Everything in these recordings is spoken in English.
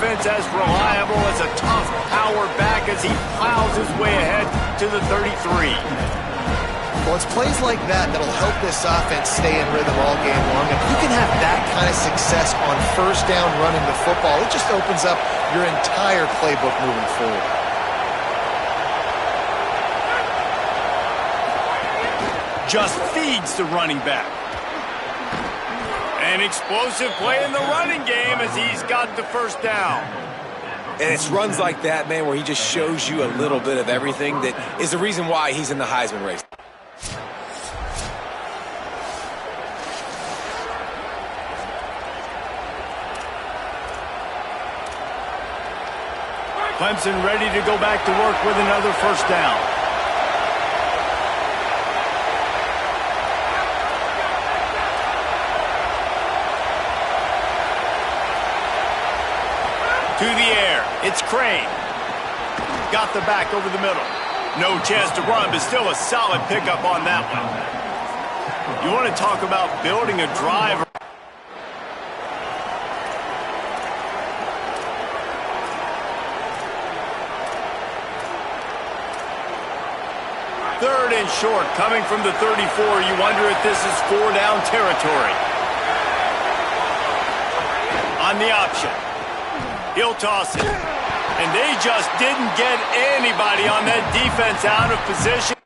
defense as reliable as a tough power back as he plows his way ahead to the 33. Well, it's plays like that that'll help this offense stay in rhythm all game long. If you can have that kind of success on first down running the football, it just opens up your entire playbook moving forward. Just feeds the running back. An explosive play in the running game as he's got the first down. And it's runs like that, man, where he just shows you a little bit of everything that is the reason why he's in the Heisman race. Clemson ready to go back to work with another first down. To the air, it's Crane. Got the back over the middle. No chance to run, but still a solid pickup on that one. You want to talk about building a drive. Third and short, coming from the 34. You wonder if this is 4-down territory. On the option. He'll toss it. And they just didn't get anybody on that defense out of position.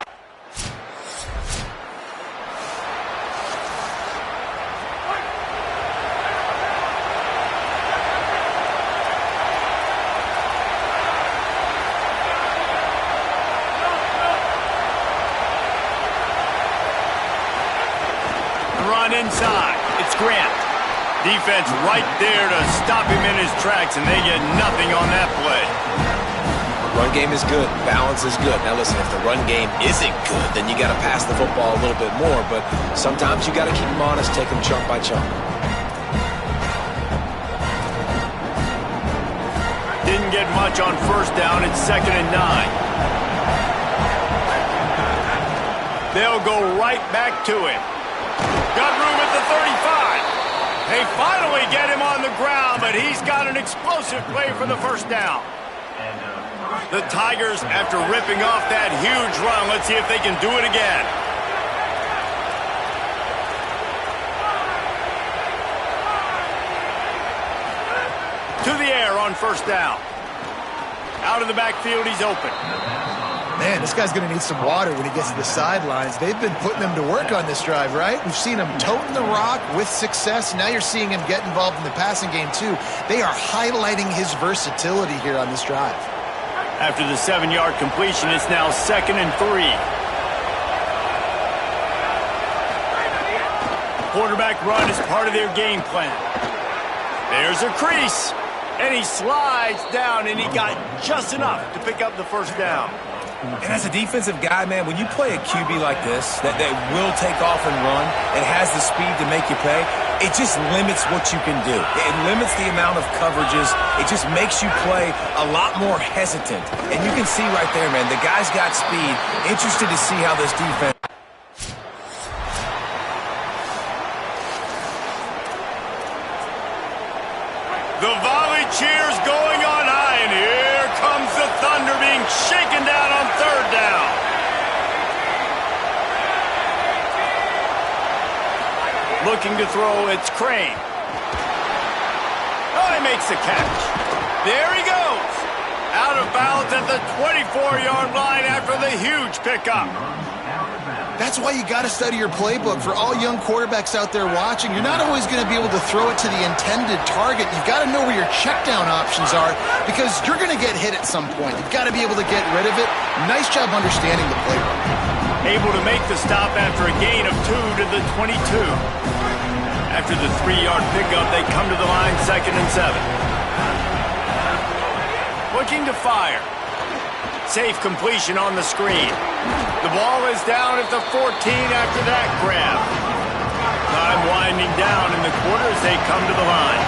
Run inside. It's Grant. Defense right there to stop him in his tracks, and they get nothing on that play. Run game is good. Balance is good. Now listen, if the run game isn't good, then you got to pass the football a little bit more, but sometimes you got to keep them honest, take them chunk by chunk. Didn't get much on first down. It's 2nd and 9. They'll go right back to him. Got room at the 35. They finally get him on the ground, but he's got an explosive play for the first down. The Tigers, after ripping off that huge run, let's see if they can do it again. To the air on first down. Out of the backfield, he's open. Man, this guy's going to need some water when he gets to the sidelines. They've been putting him to work on this drive, right? We've seen him toting the rock with success. Now you're seeing him get involved in the passing game, too. They are highlighting his versatility here on this drive. After the 7-yard completion, it's now 2nd and 3. Quarterback run is part of their game plan. There's a crease, and he slides down, and he got just enough to pick up the first down. And as a defensive guy, man, when you play a QB like this, that will take off and run, and has the speed to make you pay, it just limits what you can do. It limits the amount of coverages. It just makes you play a lot more hesitant. And you can see right there, man, the guy's got speed. Interested to see how this defense... The volley cheers going on high, and here comes the Thunder being shaken down on 3rd down. Looking to throw, it's Crane. Oh, he makes the catch. There he goes. Out of bounds at the 24-yard line after the huge pickup. That's why you got to study your playbook. For all young quarterbacks out there watching, you're not always going to be able to throw it to the intended target. You've got to know where your check down options are because you're going to get hit at some point. You've got to be able to get rid of it. Nice job understanding the playbook. Able to make the stop after a gain of 2 to the 22. After the 3-yard pickup, they come to the line 2nd and 7. Looking to fire. Safe completion on the screen. The ball is down at the 14 after that grab. Time winding down in the quarter as they come to the line.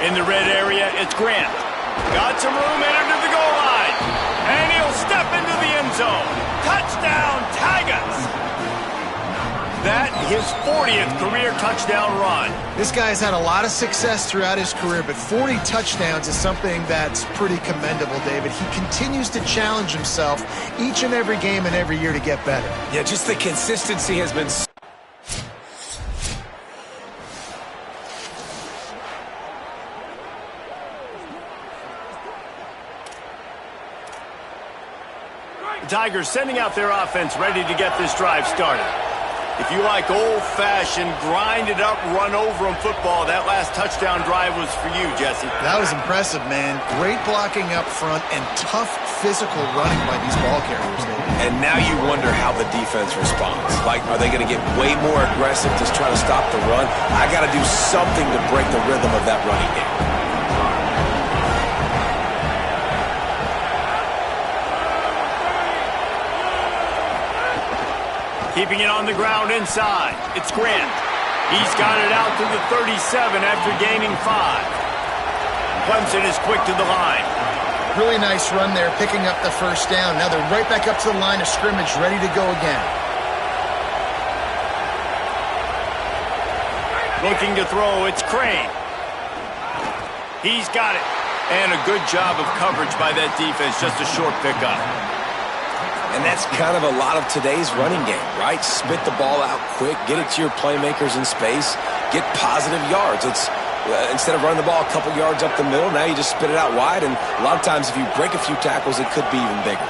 In the red area, it's Grant. Got some room, entered to the goal line. And he'll step into the end zone. Touchdown, Tigers! That, his 40th career touchdown run. This guy's had a lot of success throughout his career, but 40 touchdowns is something that's pretty commendable, David. He continues to challenge himself each and every game and every year to get better. Yeah, just the consistency has been... The Tigers sending out their offense ready to get this drive started. If you like old-fashioned, grind-it-up, run-over-'em football, that last touchdown drive was for you, Jesse. That was impressive, man. Great blocking up front and tough physical running by these ball carriers, David. And now you wonder how the defense responds. Like, are they going to get way more aggressive to try to stop the run? I got to do something to break the rhythm of that running game. Keeping it on the ground inside. It's Grant. He's got it out to the 37 after gaining 5. Clemson is quick to the line. Really nice run there, picking up the first down. Now they're right back up to the line of scrimmage, ready to go again. Looking to throw, it's Crane. He's got it. And a good job of coverage by that defense, just a short pickup. And that's kind of a lot of today's running game, right? Spit the ball out quick, get it to your playmakers in space, get positive yards. It's instead of running the ball a couple yards up the middle, now you just spit it out wide, and a lot of times if you break a few tackles, it could be even bigger.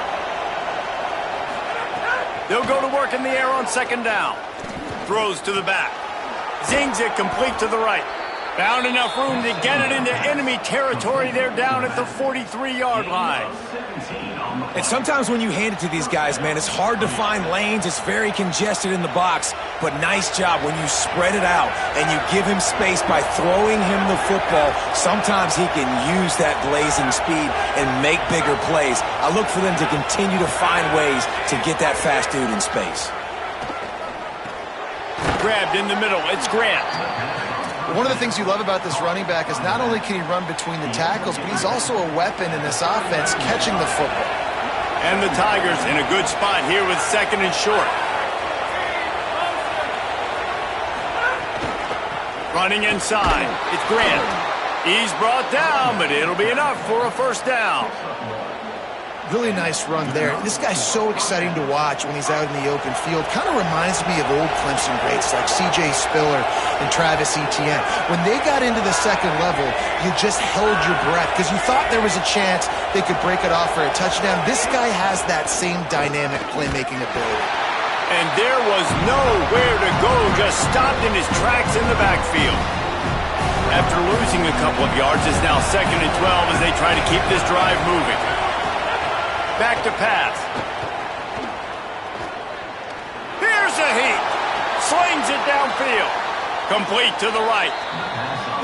They'll go to work in the air on second down. Throws to the back. Zings it complete to the right. Found enough room to get it into enemy territory. They're down at the 43-yard line. And sometimes when you hand it to these guys, man, it's hard to find lanes. It's very congested in the box. But nice job when you spread it out and you give him space by throwing him the football. Sometimes he can use that blazing speed and make bigger plays. I look for them to continue to find ways to get that fast dude in space. Grabbed in the middle. It's Grant. One of the things you love about this running back is not only can he run between the tackles, but he's also a weapon in this offense, catching the football. And the Tigers in a good spot here with second and short. Running inside. It's Grant. He's brought down, but it'll be enough for a first down. Really nice run there. This guy's so exciting to watch when he's out in the open field. Kind of reminds me of old Clemson greats like C.J. Spiller and Travis Etienne. When they got into the second level, you just held your breath because you thought there was a chance they could break it off for a touchdown. This guy has that same dynamic playmaking ability. And there was nowhere to go, just stopped in his tracks in the backfield. After losing a couple of yards, it's now second and 12 as they try to keep this drive moving. Back to pass. Here's a heat. Slings it downfield. Complete to the right.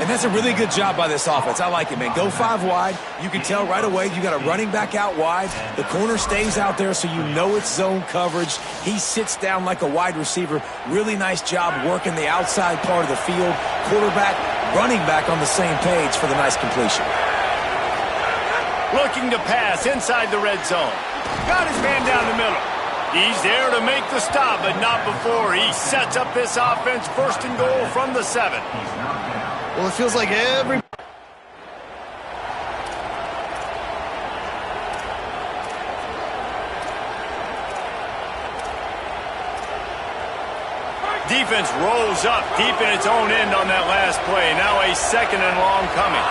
And that's a really good job by this offense. I like it, man. Go 5 wide. You can tell right away you got a running back out wide. The corner stays out there so you know it's zone coverage. He sits down like a wide receiver. Really nice job working the outside part of the field. Quarterback, running back on the same page for the nice completion. Looking to pass inside the red zone. Got his man down the middle. He's there to make the stop, but not before he sets up this offense first and goal from the 7. Well, it feels like every... Defense rolls up deep in its own end on that last play. Now a second and long coming.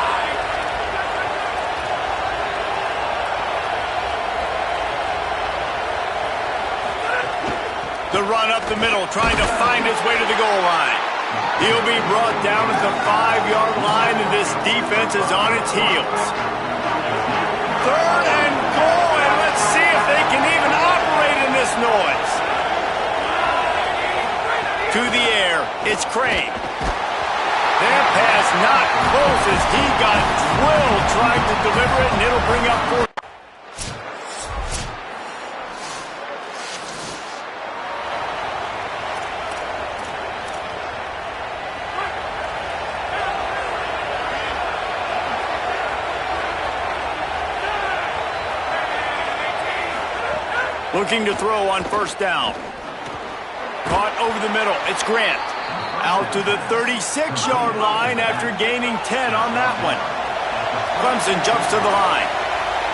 The run up the middle, trying to find his way to the goal line. He'll be brought down at the 5-yard line, and this defense is on its heels. Third and goal, and let's see if they can even operate in this noise. To the air, it's Crane. That pass not close as he got drilled trying to deliver it, and it'll bring up 4. Looking to throw on first down. Caught over the middle. It's Grant. Out to the 36-yard line after gaining 10 on that one. Clemson jumps to the line.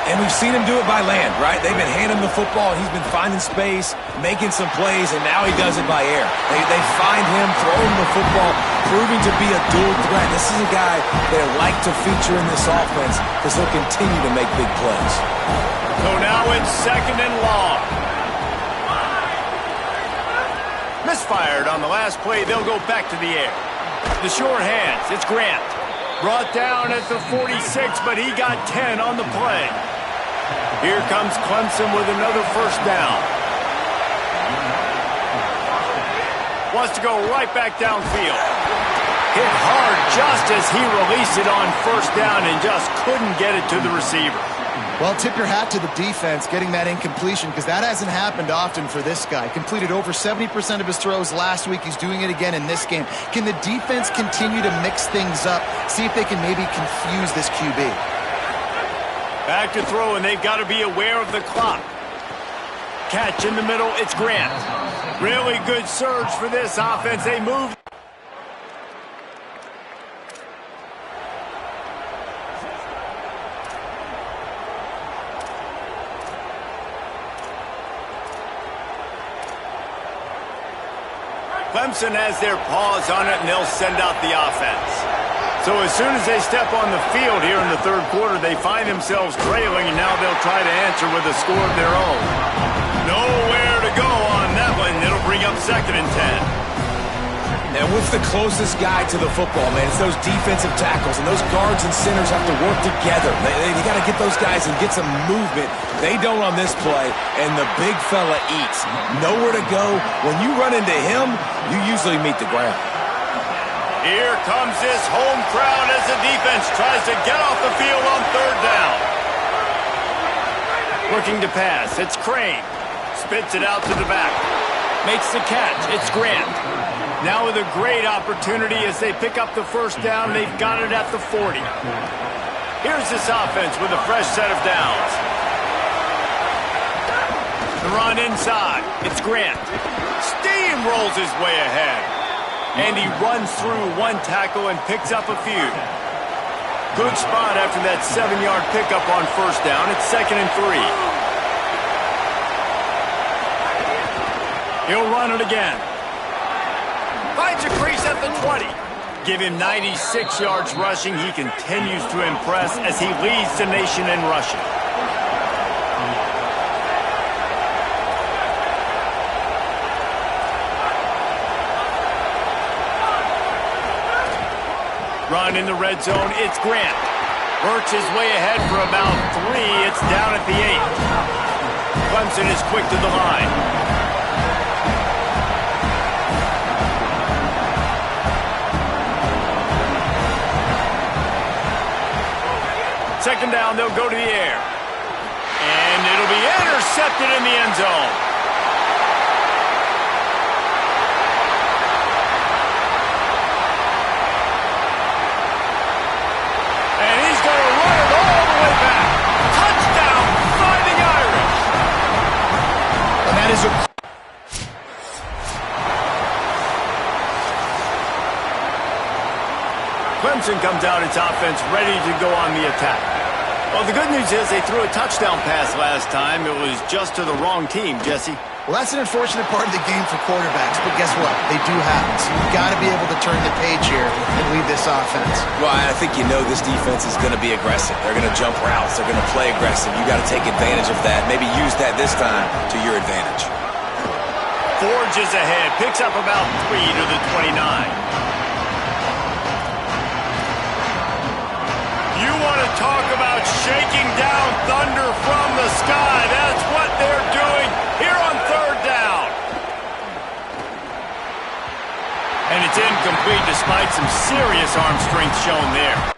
And we've seen him do it by land, right? They've been handing him the football. He's been finding space, making some plays, and now he does it by air. They find him, throw him the football, proving to be a dual threat. This is a guy they like to feature in this offense because he'll continue to make big plays. So now it's 2nd and long. Misfired on the last play. They'll go back to the air. The short hands. It's Grant. Brought down at the 46, but he got 10 on the play. Here comes Clemson with another first down. Wants to go right back downfield. Hit hard just as he released it on first down and just couldn't get it to the receiver. Well, tip your hat to the defense getting that incompletion because that hasn't happened often for this guy. Completed over 70% of his throws last week. He's doing it again in this game. Can the defense continue to mix things up, see if they can maybe confuse this QB? Back to throw, and they've got to be aware of the clock. Catch in the middle, it's Grant. Really good surge for this offense. They move. Clemson has their paws on it, and they'll send out the offense. So as soon as they step on the field here in the third quarter, they find themselves trailing, and now they'll try to answer with a score of their own. Nowhere to go on that one. It'll bring up 2nd and 10. And what's the closest guy to the football, man? It's those defensive tackles, and those guards and centers have to work together. They got to get those guys and get some movement. They don't on this play, and the big fella eats. Nowhere to go. When you run into him, you usually meet the ground. Here comes this home crowd as the defense tries to get off the field on third down. Looking to pass. It's Crane. Spits it out to the back. Makes the catch. It's Grant. Now with a great opportunity as they pick up the first down. They've got it at the 40. Here's this offense with a fresh set of downs. The run inside. It's Grant. Steamrolls his way ahead. And he runs through one tackle and picks up a few. Good spot after that 7-yard pickup on first down. It's 2nd and 3. He'll run it again. Finds a crease at the 20. Give him 96 yards rushing. He continues to impress as he leads the nation in rushing. Run in the red zone, it's Grant. Works his way ahead for about 3. It's down at the 8. Clemson is quick to the line. Second down, they'll go to the air. And it'll be intercepted in the end zone. Clemson comes out its offense ready to go on the attack. Well, the good news is they threw a touchdown pass last time. It was just to the wrong team, Jesse. Well, that's an unfortunate part of the game for quarterbacks, but guess what? They do happen. So you've got to be able to turn the page here and lead this offense. Well, I think you know this defense is going to be aggressive. They're going to jump routes. They're going to play aggressive. You got to take advantage of that. Maybe use that this time to your advantage. Forges ahead. Picks up about 3 to the 29. You want to talk about shaking down thunder from the sky. That's what they're doing here on third down. And it's incomplete despite some serious arm strength shown there.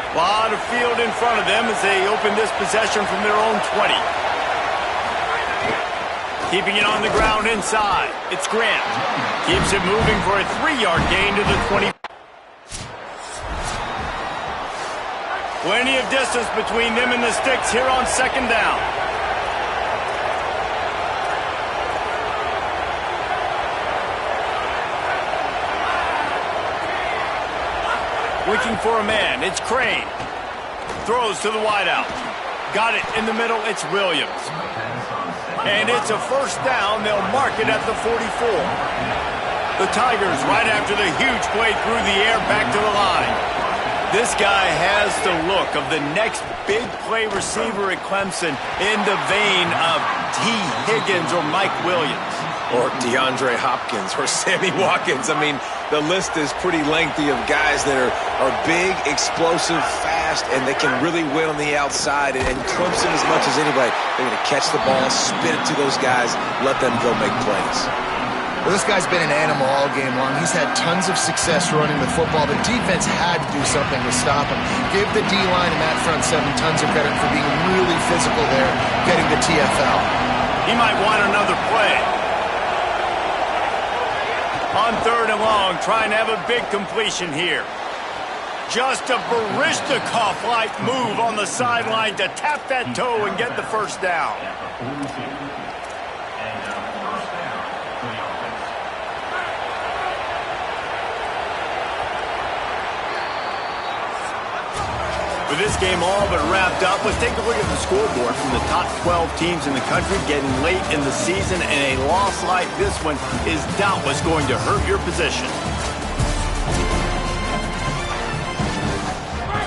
A lot of field in front of them as they open this possession from their own 20. Keeping it on the ground inside. It's Grant. Keeps it moving for a 3-yard gain to the 20. Plenty of distance between them and the sticks here on second down. Looking for a man, it's Crane. Throws to the wideout. Got it in the middle, it's Williams. And it's a first down, they'll mark it at the 44. The Tigers right after the huge play through the air back to the line. This guy has the look of the next big play receiver at Clemson in the vein of T. Higgins or Mike Williams. Or DeAndre Hopkins or Sammy Watkins. I mean, the list is pretty lengthy of guys that are big, explosive, fast, and they can really win on the outside. And Clemson, as much as anybody, they're going to catch the ball, spin it to those guys, let them go make plays. Well, this guy's been an animal all game long. He's had tons of success running the football. The defense had to do something to stop him. Give the D-line and that front seven tons of credit for being really physical there, getting the TFL. He might want another play. On third and long, trying to have a big completion here. Just a Barishnikov-like move on the sideline to tap that toe and get the first down. With this game all but wrapped up, let's take a look at the scoreboard from the top 12 teams in the country getting late in the season, and a loss like this one is doubtless going to hurt your position.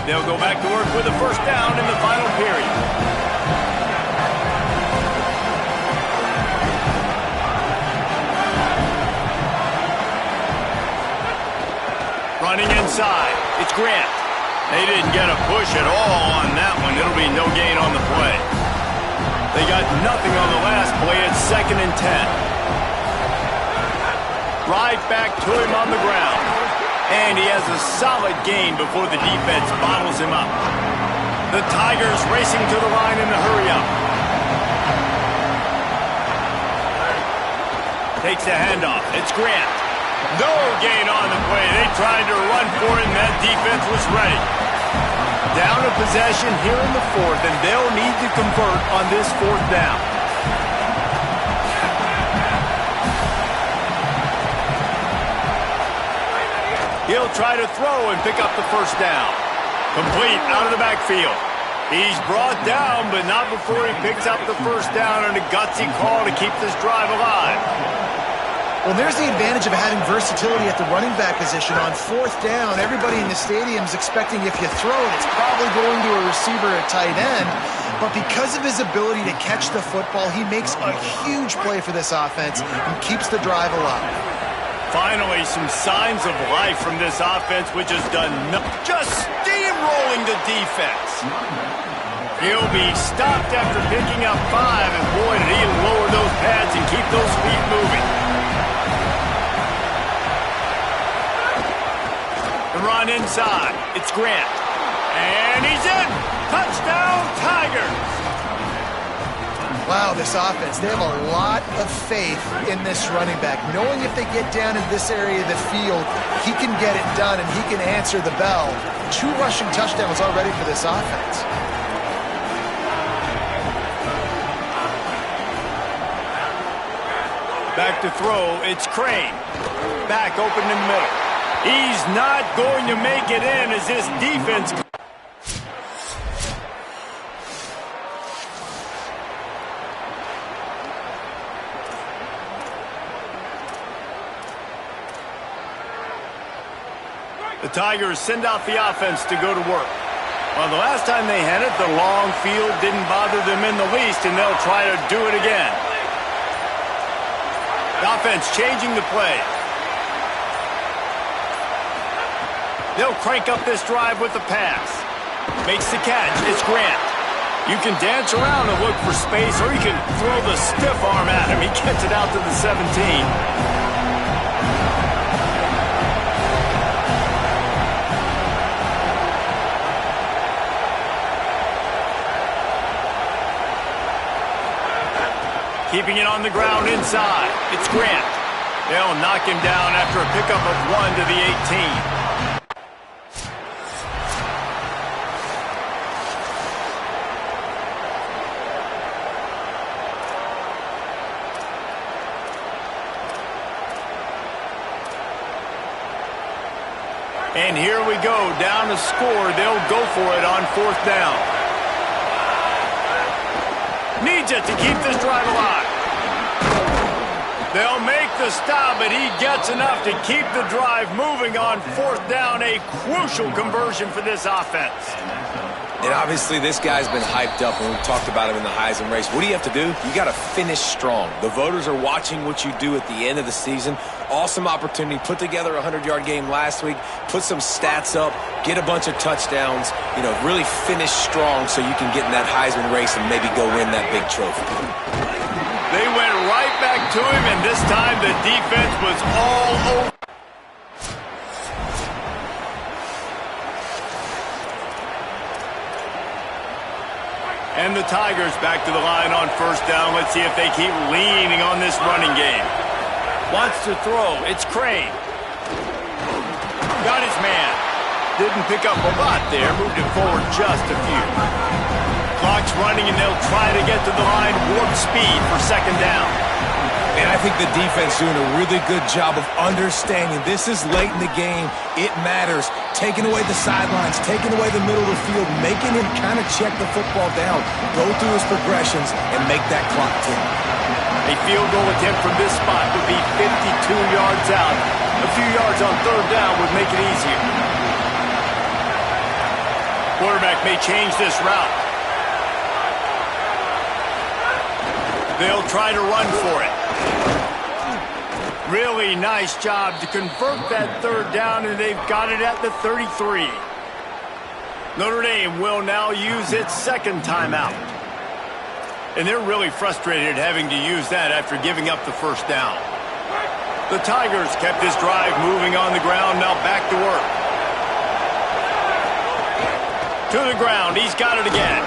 They'll go back to work with a first down in the final period. Running inside, it's Grant. They didn't get a push at all on that one. It'll be no gain on the play. They got nothing on the last play. It's 2nd and 10. Right back to him on the ground. And he has a solid gain before the defense bottles him up. The Tigers racing to the line in the hurry-up. Takes the handoff. It's Grant. No gain on the play. They tried to run for it, and that defense was ready. Down a possession here in the fourth, and they'll need to convert on this fourth down. He'll try to throw and pick up the first down. Complete out of the backfield. He's brought down, but not before he picks up the first down and a gutsy call to keep this drive alive. Well, there's the advantage of having versatility at the running back position. On fourth down, everybody in the stadium is expecting if you throw it, it's probably going to a receiver at tight end. But because of his ability to catch the football, he makes a huge play for this offense and keeps the drive alive. Finally, some signs of life from this offense, which has done nothing. Just steamrolling the defense. He'll be stopped after picking up 5, and boy, did he lower those pads and keep those feet moving. The run inside. It's Grant. And he's in. Touchdown, Tigers. Wow, this offense, they have a lot of faith in this running back. Knowing if they get down in this area of the field, he can get it done and he can answer the bell. 2 rushing touchdowns already for this offense. Back to throw, it's Crane. Back open in the middle. He's not going to make it in as this defense... The Tigers send out the offense to go to work. Well, the last time they had it, the long field didn't bother them in the least, and they'll try to do it again. The offense changing the play. They'll crank up this drive with the pass. Makes the catch. It's Grant. You can dance around and look for space, or you can throw the stiff arm at him. He gets it out to the 17. Keeping it on the ground inside. It's Grant. They'll knock him down after a pickup of 1 to the 18. And here we go, down to score. They'll go for it on 4th down. Needs it to keep this drive alive. They'll make the stop, but he gets enough to keep the drive moving on 4th down. A crucial conversion for this offense. And obviously this guy's been hyped up when we talked about him in the Heisman race. What do you have to do? You got to finish strong. The voters are watching what you do at the end of the season. Awesome opportunity. Put together a 100-yard game last week. Put some stats up. Get a bunch of touchdowns. You know, really finish strong so you can get in that Heisman race and maybe go win that big trophy. They went right back to him, and this time the defense was all over. And the Tigers back to the line on 1st down. Let's see if they keep leaning on this running game. Wants to throw. It's Crane. Got his man. Didn't pick up a lot there. Moved it forward just a few. Clock's running, and they'll try to get to the line. Warp speed for 2nd down. And I think the defense doing a really good job of understanding this is late in the game. It matters. Taking away the sidelines, taking away the middle of the field, making him kind of check the football down, go through his progressions, and make that clock tick. A field goal attempt from this spot would be 52 yards out. A few yards on 3rd down would make it easier. Quarterback may change this route. They'll try to run for it. Really nice job to convert that 3rd down, and they've got it at the 33. Notre Dame will now use its 2nd timeout. And they're really frustrated having to use that after giving up the 1st down. The Tigers kept this drive moving on the ground, now back to work. To the ground, he's got it again.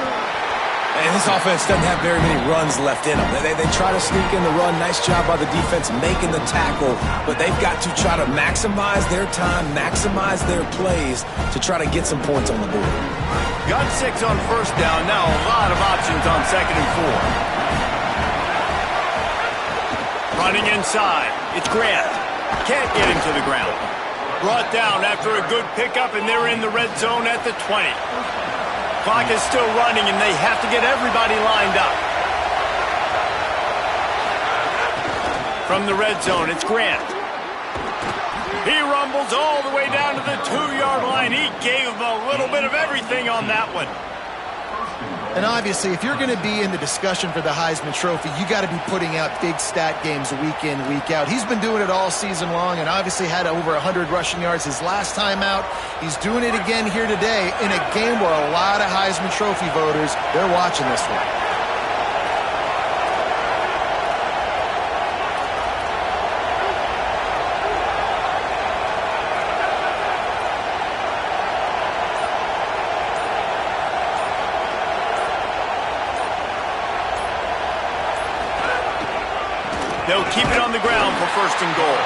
And this offense doesn't have very many runs left in them. They try to sneak in the run. Nice job by the defense making the tackle. But they've got to try to maximize their time, maximize their plays to try to get some points on the board. Got 6 on 1st down. Now a lot of options on 2nd and 4. Running inside. It's Grant. Can't get him to the ground. Brought down after a good pickup, and they're in the red zone at the 20. Clock is still running, and they have to get everybody lined up. From the red zone, it's Grant. He rumbles all the way down to the 2-yard line. He gave them a little bit of everything on that one. And obviously, if you're going to be in the discussion for the Heisman Trophy, you got to be putting out big stat games week in, week out. He's been doing it all season long and obviously had over 100 rushing yards his last time out. He's doing it again here today in a game where a lot of Heisman Trophy voters, they're watching this one. They'll keep it on the ground for 1st and goal.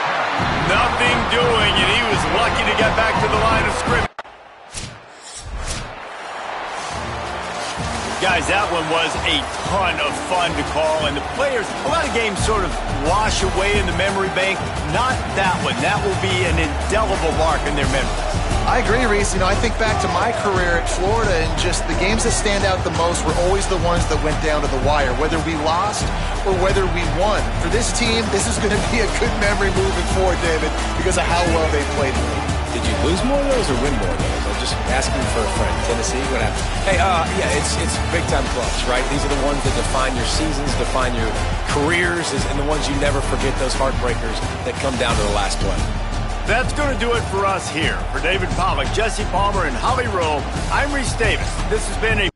Nothing doing, and he was lucky to get back to the line of scrimmage. Guys, that one was a ton of fun to call, and the players, a lot of games sort of wash away in the memory bank. Not that one. That will be an indelible mark in their memories. I agree, Reese. You know, I think back to my career at Florida, and just the games that stand out the most were always the ones that went down to the wire, whether we lost or whether we won. For this team, this is going to be a good memory moving forward, David, because of how well they played. Did you lose more of those or win more of those? I'm just asking for a friend. Tennessee, what happened? Hey, yeah, it's big-time clubs, right? These are the ones that define your seasons, define your careers, and the ones you never forget, those heartbreakers that come down to the last play. That's going to do it for us here. For David Pollack, Jesse Palmer, and Holly Rowe, I'm Reese Davis. This has been a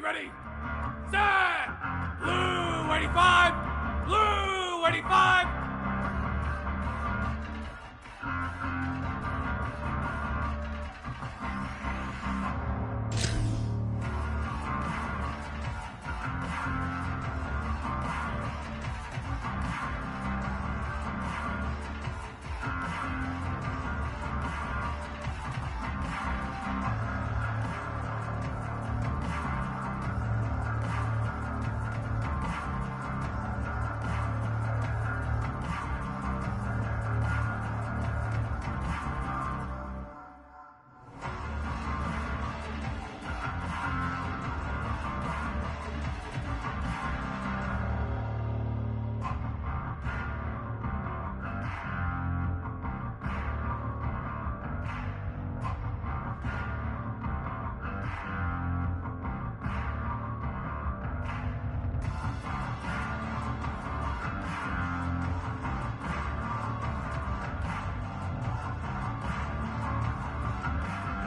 ready, set! Blue 85! Blue 85!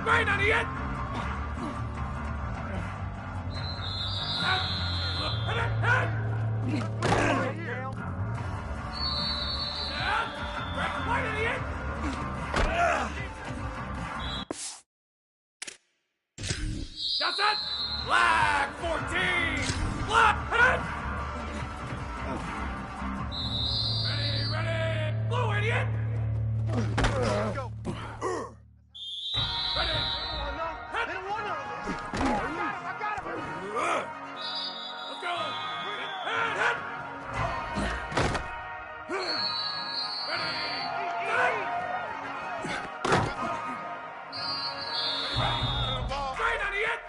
Right on the end! Right on the end! That's it! Black 14! Black! Ready! Blue idiot! Go! Ready! Hit! I got him! Let's go! Hit! Ready! Straight on the hit!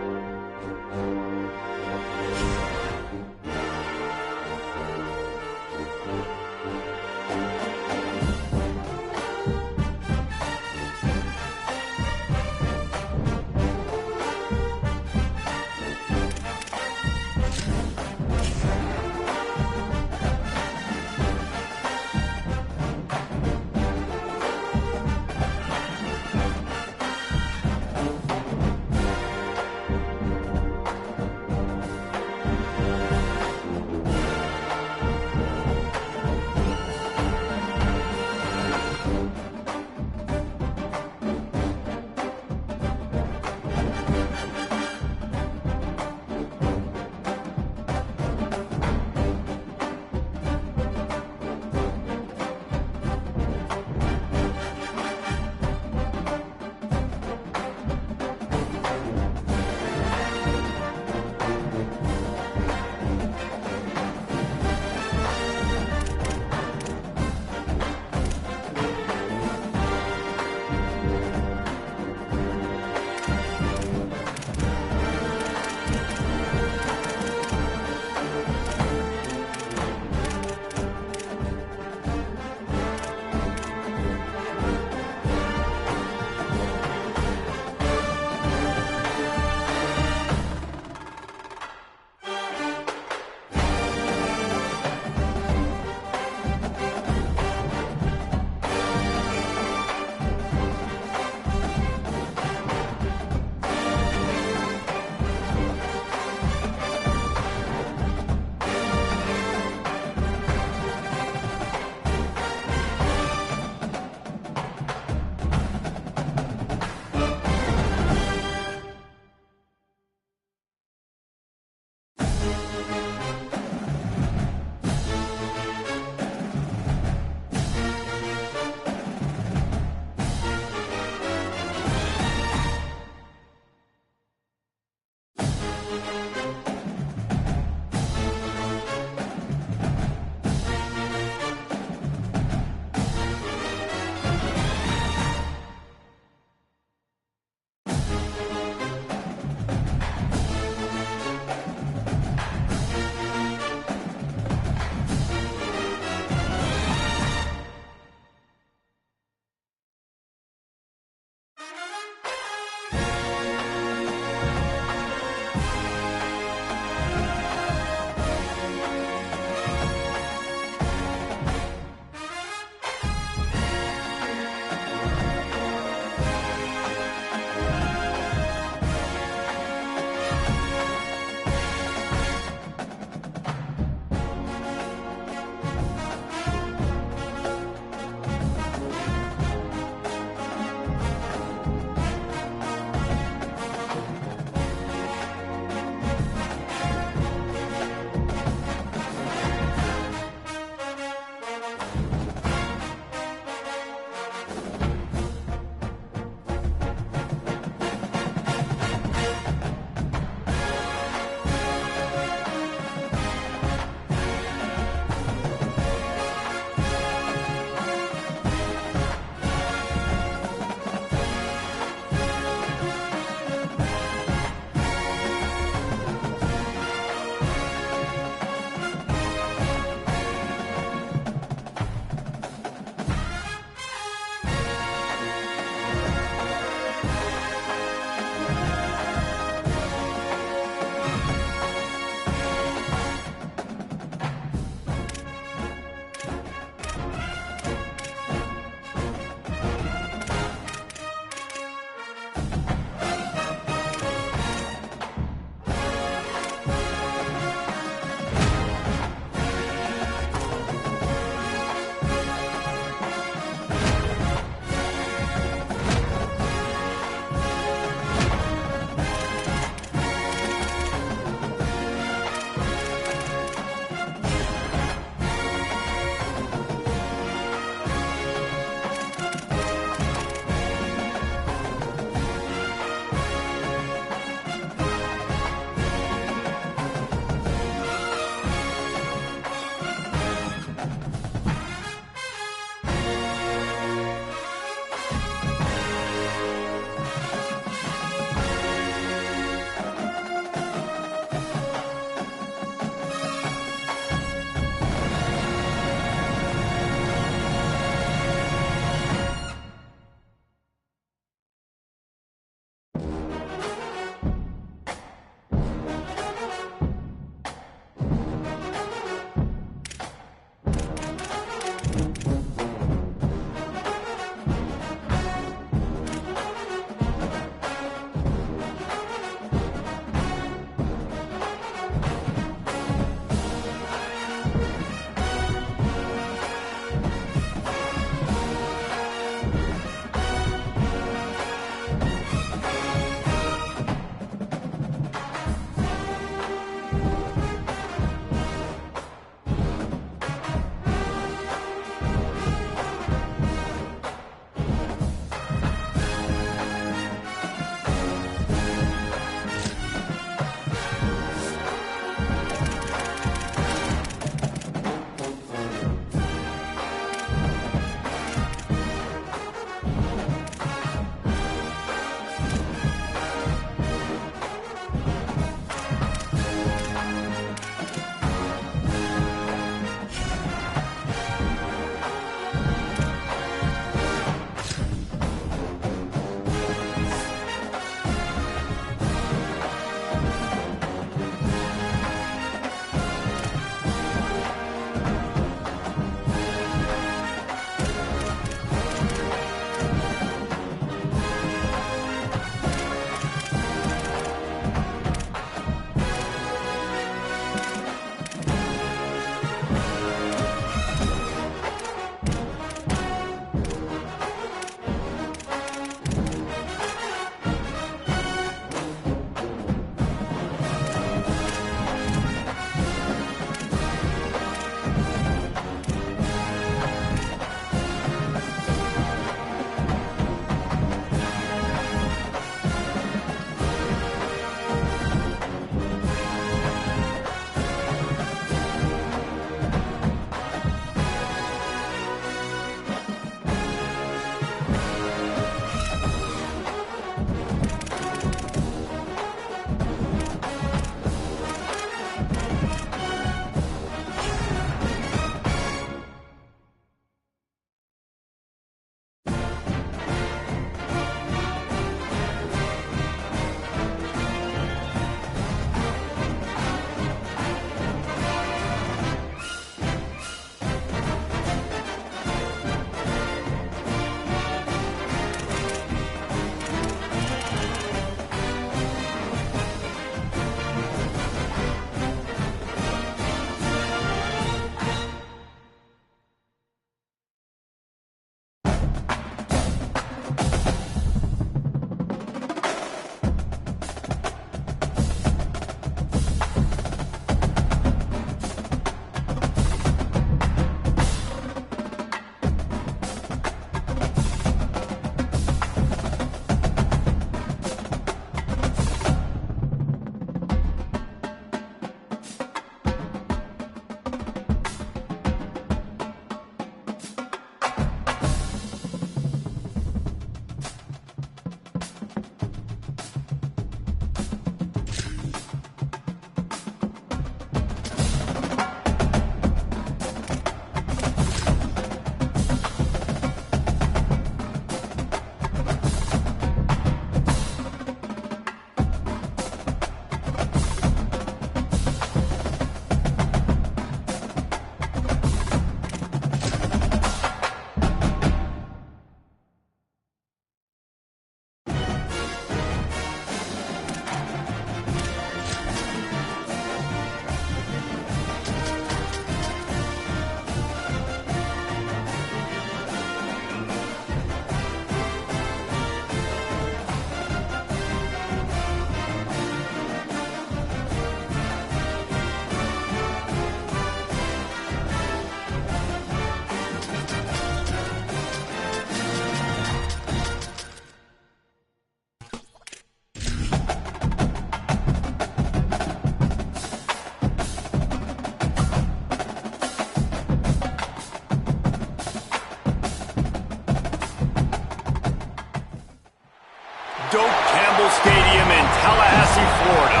Stoke Campbell Stadium in Tallahassee, Florida.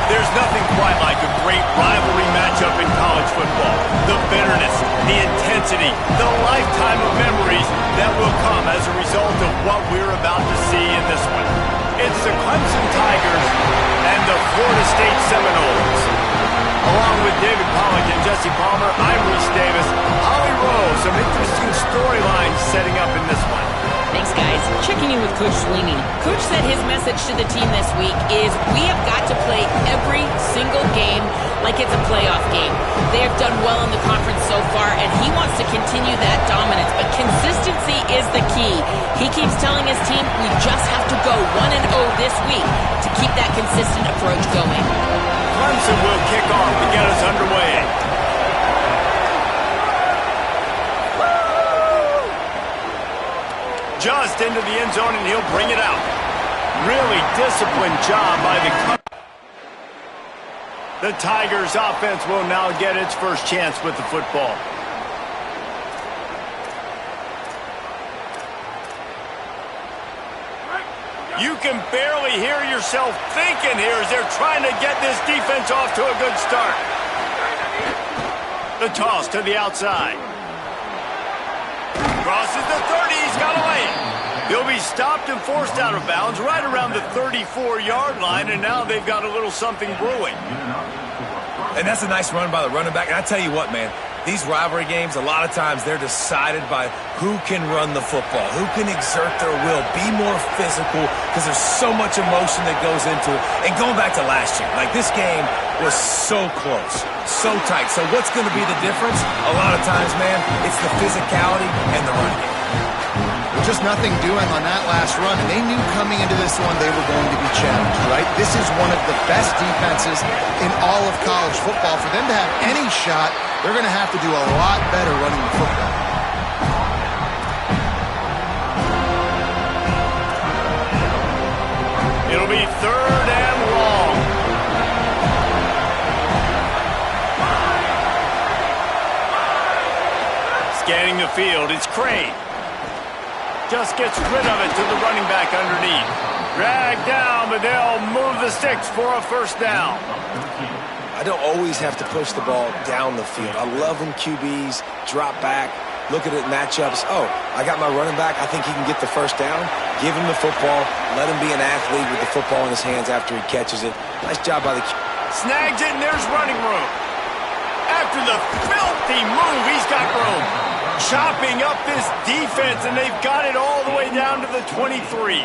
There's nothing quite like a great rivalry matchup in college football. The bitterness, the intensity, the lifetime of memories that will come as a result of what we're about to see in this one. It's the Clemson Tigers and the Florida State Seminoles. Along with David Pollack and Jesse Palmer, I'm Reese Davis. Holly Rowe, some interesting storylines setting up in this one. Thanks, guys. Checking in with Coach Sweeney. Coach said his message to the team this week is we have got to play every single game like it's a playoff game. They have done well in the conference so far, and he wants to continue that dominance, but consistency is the key. He keeps telling his team we just have to go 1-0 this week to keep that consistent approach going. Clemson will kick off to get us underway. Just into the end zone, and he'll bring it out. Really disciplined job by the Tigers offense will now get its first chance with the football. You can barely hear yourself thinking here as they're trying to get this defense off to a good start. The toss to the outside. Crosses the 30, he's got a lane. He'll be stopped and forced out of bounds right around the 34-yard line, and now they've got a little something brewing. And that's a nice run by the running back. And I tell you what, man, these rivalry games, a lot of times they're decided by who can run the football, who can exert their will, be more physical, because there's so much emotion that goes into it. And going back to last year, like this game was so close, so tight. So what's going to be the difference? A lot of times, man, it's the physicality and the running game. Just nothing doing on that last run, and they knew coming into this one they were going to be challenged, right? This is one of the best defenses in all of college football. For them to have any shot, they're going to have to do a lot better running the football. It'll be 3rd and long. Scanning the field, it's Crane. Just gets rid of it to the running back underneath. Dragged down, but they'll move the sticks for a first down. I don't always have to push the ball down the field. I love when QBs drop back, look at it matchups. Oh, I got my running back. I think he can get the first down. Give him the football. Let him be an athlete with the football in his hands after he catches it. Nice job by the QB. Snags it, and there's running room. After the filthy move, he's got room. Chopping up this defense, and they've got it all the way down to the 23.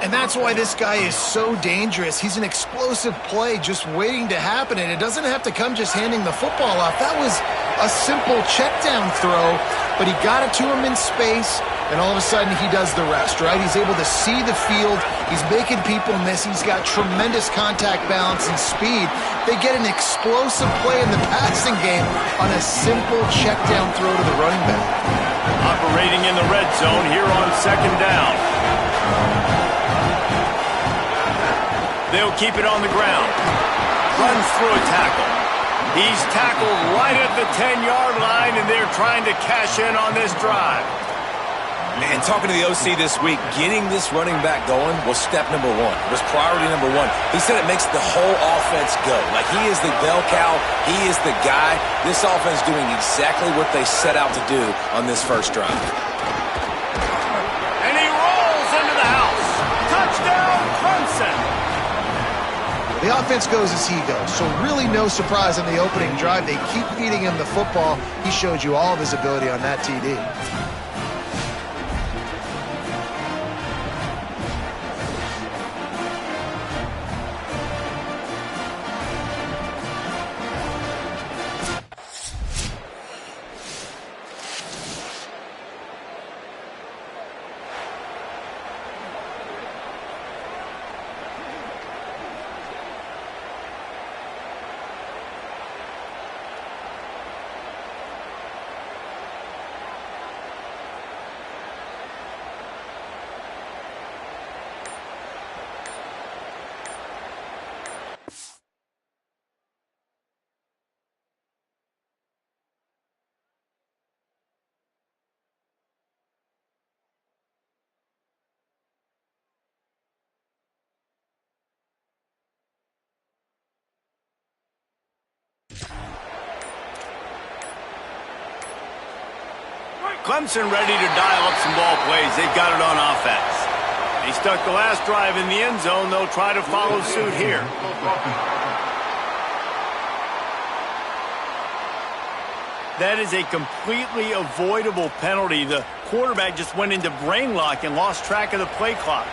And that's why this guy is so dangerous. He's an explosive play just waiting to happen, and it doesn't have to come just handing the football off. That was a simple check down throw, but he got it to him in space, and all of a sudden he does the rest, right? He's able to see the field. He's making people miss. He's got tremendous contact balance and speed. They get an explosive play in the passing game on a simple check down throw to the running back. Operating in the red zone here on 2nd down. They'll keep it on the ground. Runs through a tackle. He's tackled right at the 10-yard line, and they're trying to cash in on this drive. And talking to the OC this week, getting this running back going was step number one. It was priority number one. He said it makes the whole offense go. Like, he is the bell cow. He is the guy. This offense doing exactly what they set out to do on this first drive. And he rolls into the house. Touchdown, Clemson. The offense goes as he goes, so really no surprise on the opening drive. They keep feeding him the football. He showed you all of his ability on that TD. Clemson ready to dial up some ball plays. They've got it on offense. They stuck the last drive in the end zone. They'll try to follow suit here. That is a completely avoidable penalty. The quarterback just went into brain lock and lost track of the play clock.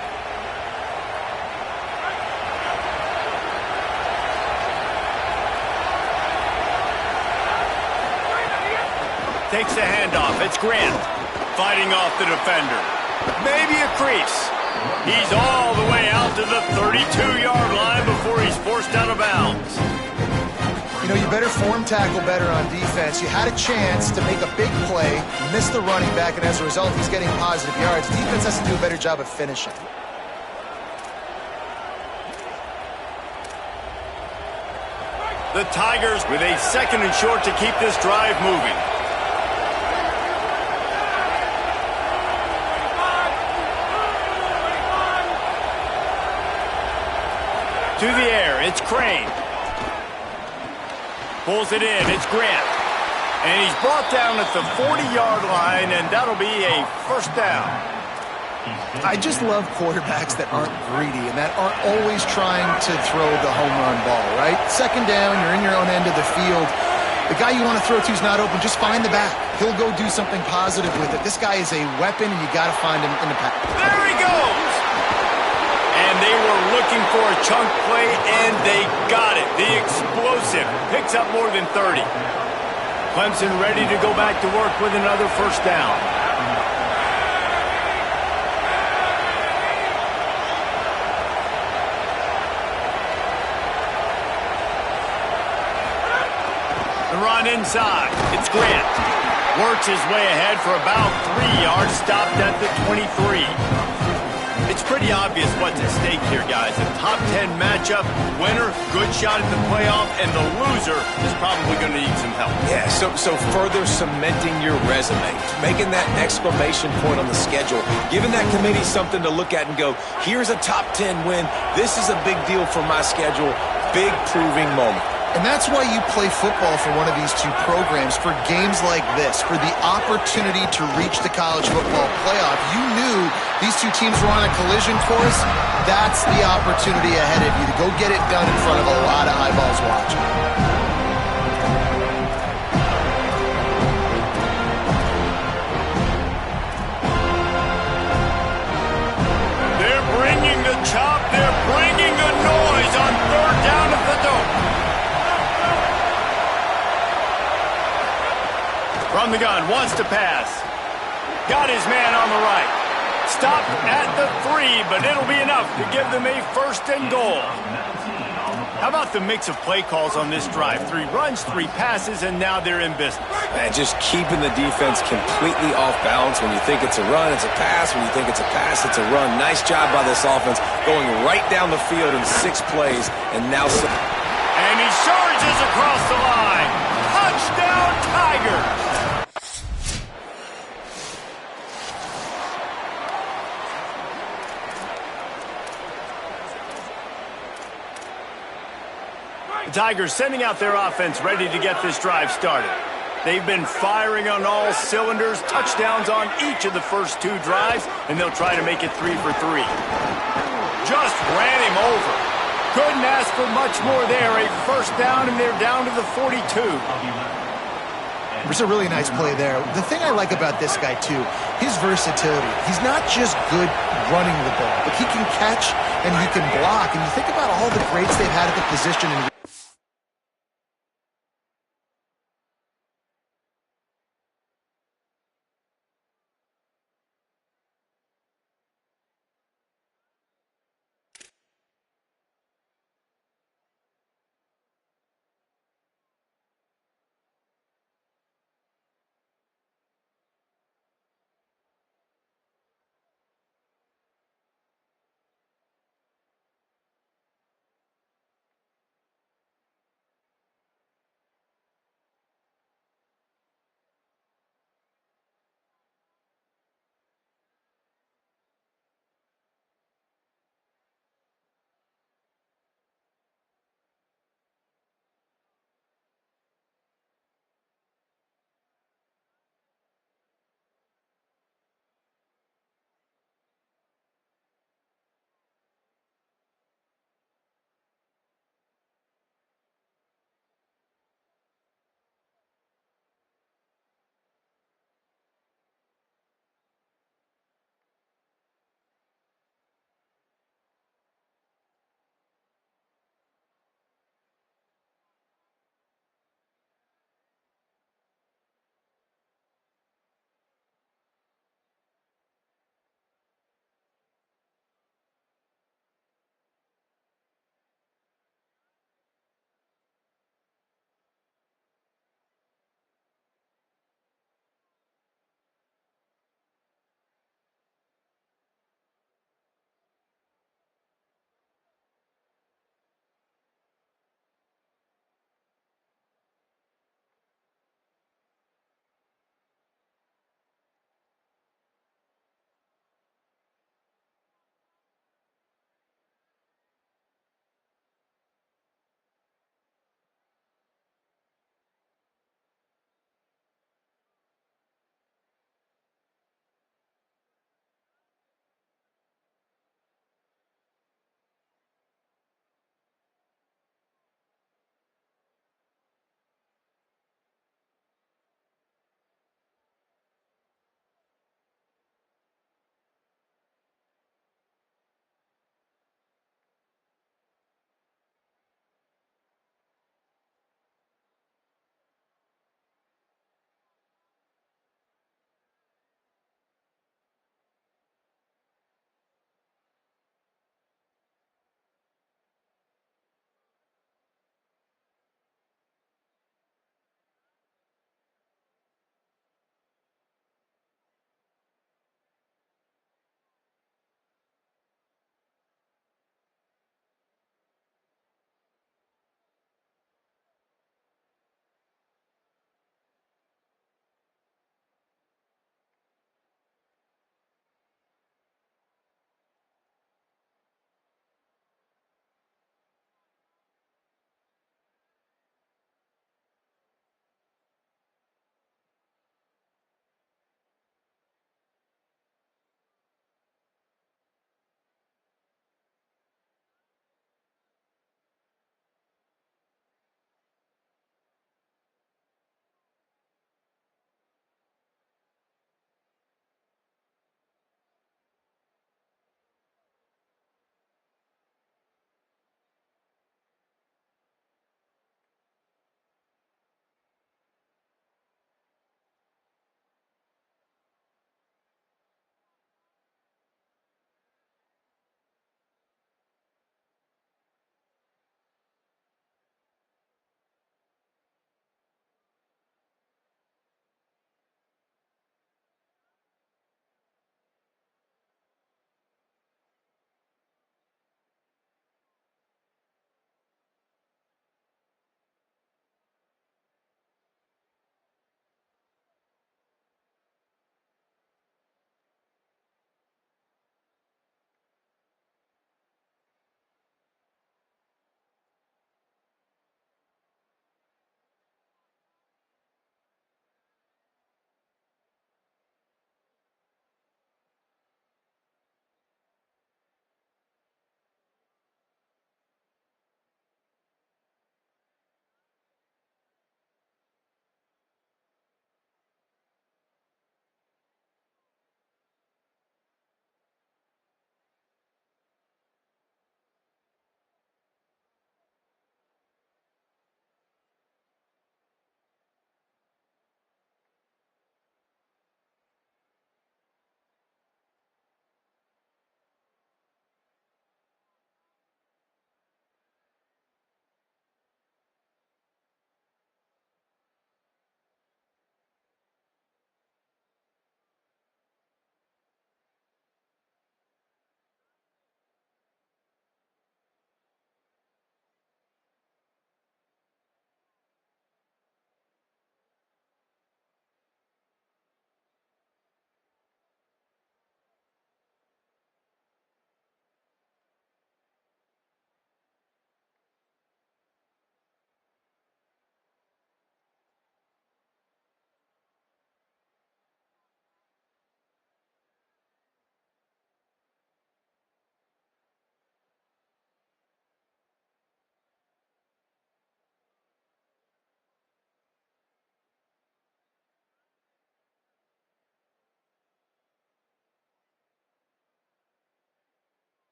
Takes the handoff. It's Grant fighting off the defender. Maybe a crease. He's all the way out to the 32-yard line before he's forced out of bounds. You know, you better form tackle better on defense. You had a chance to make a big play, missed the running back, and as a result, he's getting positive yards. Defense has to do a better job of finishing. The Tigers with a 2nd and short to keep this drive moving. To the air, it's Crane. Pulls it in, it's Grant. And he's brought down at the 40-yard line, and that'll be a first down. I just love quarterbacks that aren't greedy and that aren't always trying to throw the home run ball, right? 2nd down, you're in your own end of the field. The guy you want to throw to is not open. Just find the back. He'll go do something positive with it. This guy is a weapon, and you got to find him in the pack. There he goes! And they were looking for a chunk play, and they got it. The explosive picks up more than 30. Clemson ready to go back to work with another first down. The run inside. It's Grant. Works his way ahead for about 3 yards, stopped at the 23. It's pretty obvious what's at stake here, guys. A top 10 matchup, winner, good shot at the playoff, and the loser is probably going to need some help. Yeah, so further cementing your resume, making that exclamation point on the schedule, giving that committee something to look at and go, here's a top 10 win. This is a big deal for my schedule. Big proving moment. And that's why you play football for one of these two programs, for games like this, for the opportunity to reach the college football playoff. You knew these two teams were on a collision course. That's the opportunity ahead of you to go get it done in front of a lot of eyeballs watching. They're bringing the chop. They're bringing the noise on 3rd down at the Dome. From the gun, wants to pass. Got his man on the right. Stopped at the 3, but it'll be enough to give them a 1st and goal. How about the mix of play calls on this drive? 3 runs, 3 passes, and now they're in business. Man, just keeping the defense completely off balance. When you think it's a run, it's a pass. When you think it's a pass, it's a run. Nice job by this offense, going right down the field in 6 plays, and now... And he charges across the line. Touchdown, Tigers! The Tigers sending out their offense ready to get this drive started. They've been firing on all cylinders, touchdowns on each of the first 2 drives, and they'll try to make it 3 for 3. Just ran him over. Couldn't ask for much more there. A first down, and they're down to the 42. There's a really nice play there. The thing I like about this guy, too, his versatility. He's not just good running the ball, but he can catch and he can block. And you think about all the greats they've had at the position in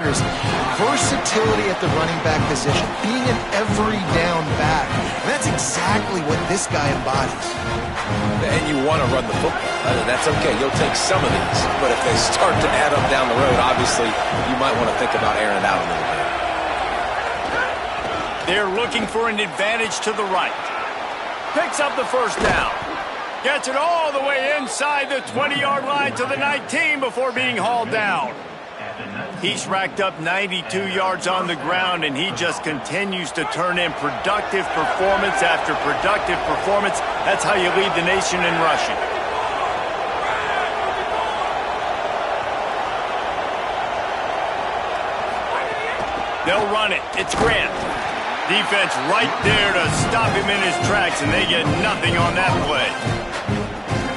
is versatility at the running back position, being an every down back. And that's exactly what this guy embodies. And you want to run the football. That's okay. You'll take some of these. But if they start to add up down the road, obviously, you might want to think about airing it out a little bit. They're looking for an advantage to the right. Picks up the first down. Gets it all the way inside the 20-yard line to the 19 before being hauled down. He's racked up 92 yards on the ground, and he just continues to turn in productive performance after productive performance. That's how you lead the nation in rushing. They'll run it. It's Grant. Defense right there to stop him in his tracks, and they get nothing on that play.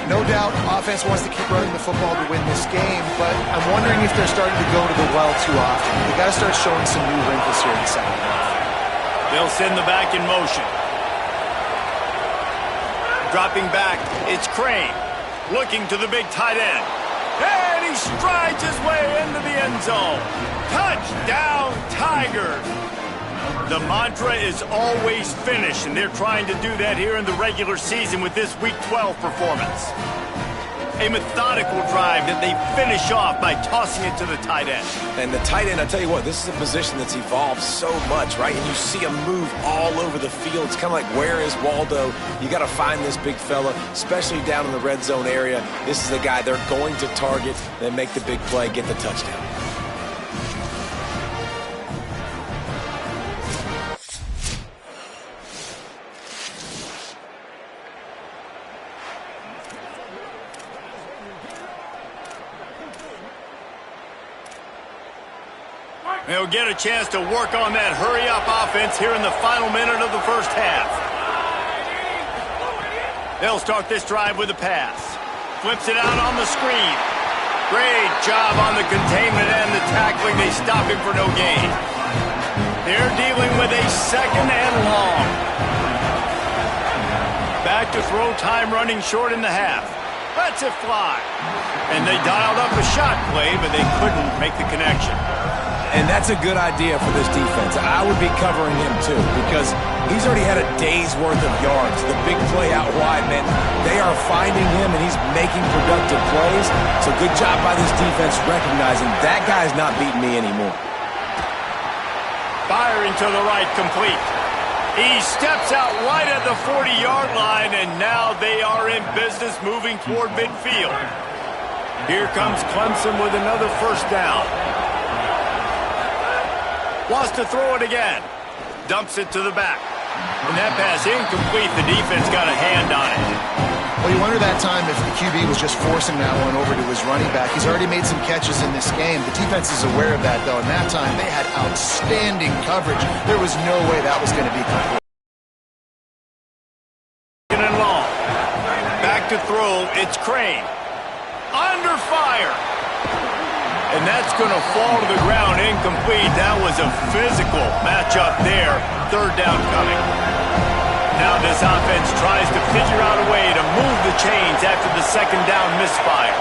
No doubt, offense wants to keep running the football to win this game, but I'm wondering if they're starting to go to the well too often. They got to start showing some new wrinkles here in the second half. They'll send the back in motion. Dropping back, it's Crane. Looking to the big tight end. And he strides his way into the end zone. Touchdown, Tigers! The mantra is always finish, and they're trying to do that here in the regular season with this Week 12 performance. A methodical drive that they finish off by tossing it to the tight end. And the tight end, I tell you what, this is a position that's evolved so much, right? And you see him move all over the field. It's kind of like, where is Waldo? You got to find this big fella, especially down in the red zone area. This is the guy they're going to target, then make the big play, get the touchdown. They'll get a chance to work on that hurry-up offense here in the final minute of the first half. They'll start this drive with a pass. Flips it out on the screen. Great job on the containment and the tackling. They stop him for no gain. They're dealing with a second and long. Back to throw time, running short in the half. Lets it fly. And they dialed up a shot play, but they couldn't make the connection. And that's a good idea for this defense. I would be covering him too, because he's already had a day's worth of yards. The big play out wide, man, they are finding him and he's making productive plays. So good job by this defense recognizing that guy's not beating me anymore. Firing to the right, complete. He steps out right at the 40-yard line, and now they are in business moving toward midfield. Here comes Clemson with another first down. Wants to throw it again. Dumps it to the back. And that pass incomplete. The defense got a hand on it. Well, you wonder that time if the QB was just forcing that one over to his running back. He's already made some catches in this game. The defense is aware of that, though. And that time, they had outstanding coverage. There was no way that was going to be complete. And long. Back to throw. It's Crane. Under fire. And that's going to fall to the ground incomplete. That was a physical matchup there. Third down coming. Now this offense tries to figure out a way to move the chains after the second down misfire.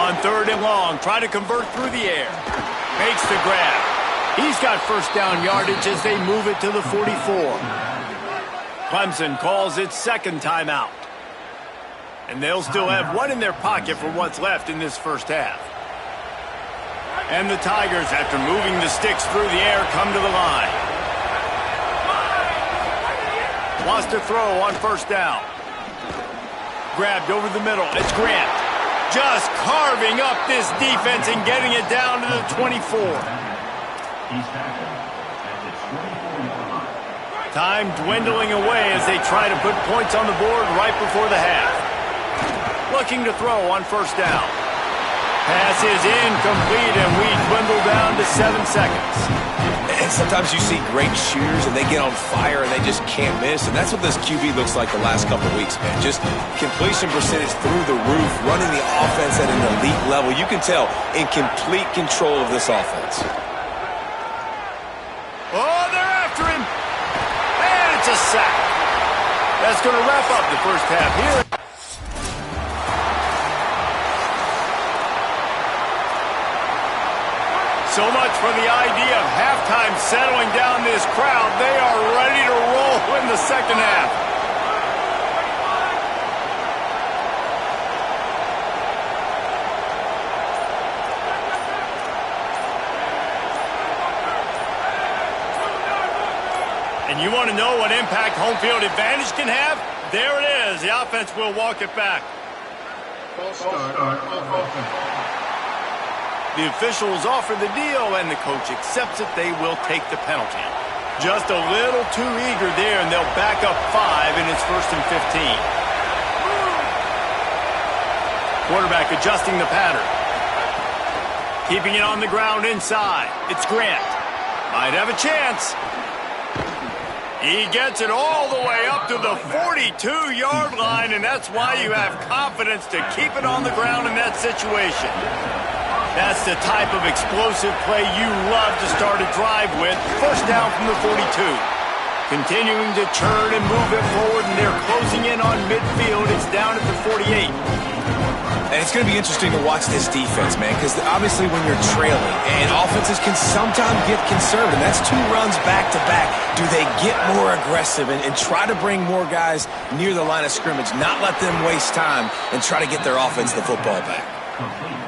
On third and long, try to convert through the air. Makes the grab. He's got first down yardage as they move it to the 44. Clemson calls its second timeout. And they'll still have one in their pocket for what's left in this first half. And the Tigers, after moving the sticks through the air, come to the line. Wants to throw on first down. Grabbed over the middle. It's Grant. Just carving up this defense and getting it down to the 24. Time dwindling away as they try to put points on the board right before the half. Looking to throw on first down. Pass is incomplete, and we dwindle down to 7 seconds. And sometimes you see great shooters, and they get on fire, and they just can't miss. And that's what this QB looks like the last couple of weeks, man. Just completion percentage through the roof, running the offense at an elite level. You can tell in complete control of this offense. Oh, they're after him. And it's a sack. That's going to wrap up the first half here. So much for the idea of halftime settling down this crowd. They are ready to roll in the second half. And you want to know what impact home field advantage can have? There it is. The offense will walk it back. The officials offer the deal, and the coach accepts it. They will take the penalty. Just a little too eager there, and they'll back up 5, and it's 1st and 15. Quarterback adjusting the pattern. Keeping it on the ground inside. It's Grant. Might have a chance. He gets it all the way up to the 42-yard line, and that's why you have confidence to keep it on the ground in that situation. That's the type of explosive play you love to start a drive with. First down from the 42. Continuing to turn and move it forward, and they're closing in on midfield. It's down at the 48. And it's going to be interesting to watch this defense, man, because obviously when you're trailing, and offenses can sometimes get conservative, and that's 2 runs back-to-back. Do they get more aggressive and try to bring more guys near the line of scrimmage, not let them waste time, and try to get their offense the football back?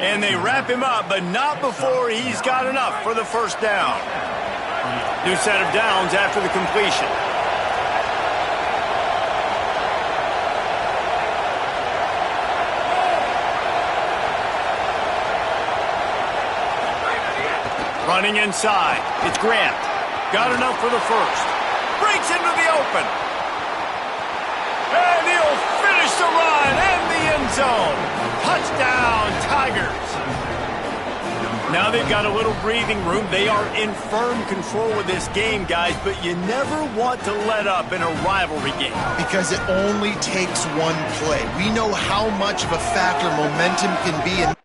And they wrap him up, but not before he's got enough for the first down. New set of downs after the completion. Running inside. It's Grant. Got enough for the first. Breaks into the open. And he'll finish the run and the end zone. Touchdown, Tigers. Now they've got a little breathing room. They are in firm control of this game, guys, but you never want to let up in a rivalry game. Because it only takes one play. We know how much of a factor momentum can be in.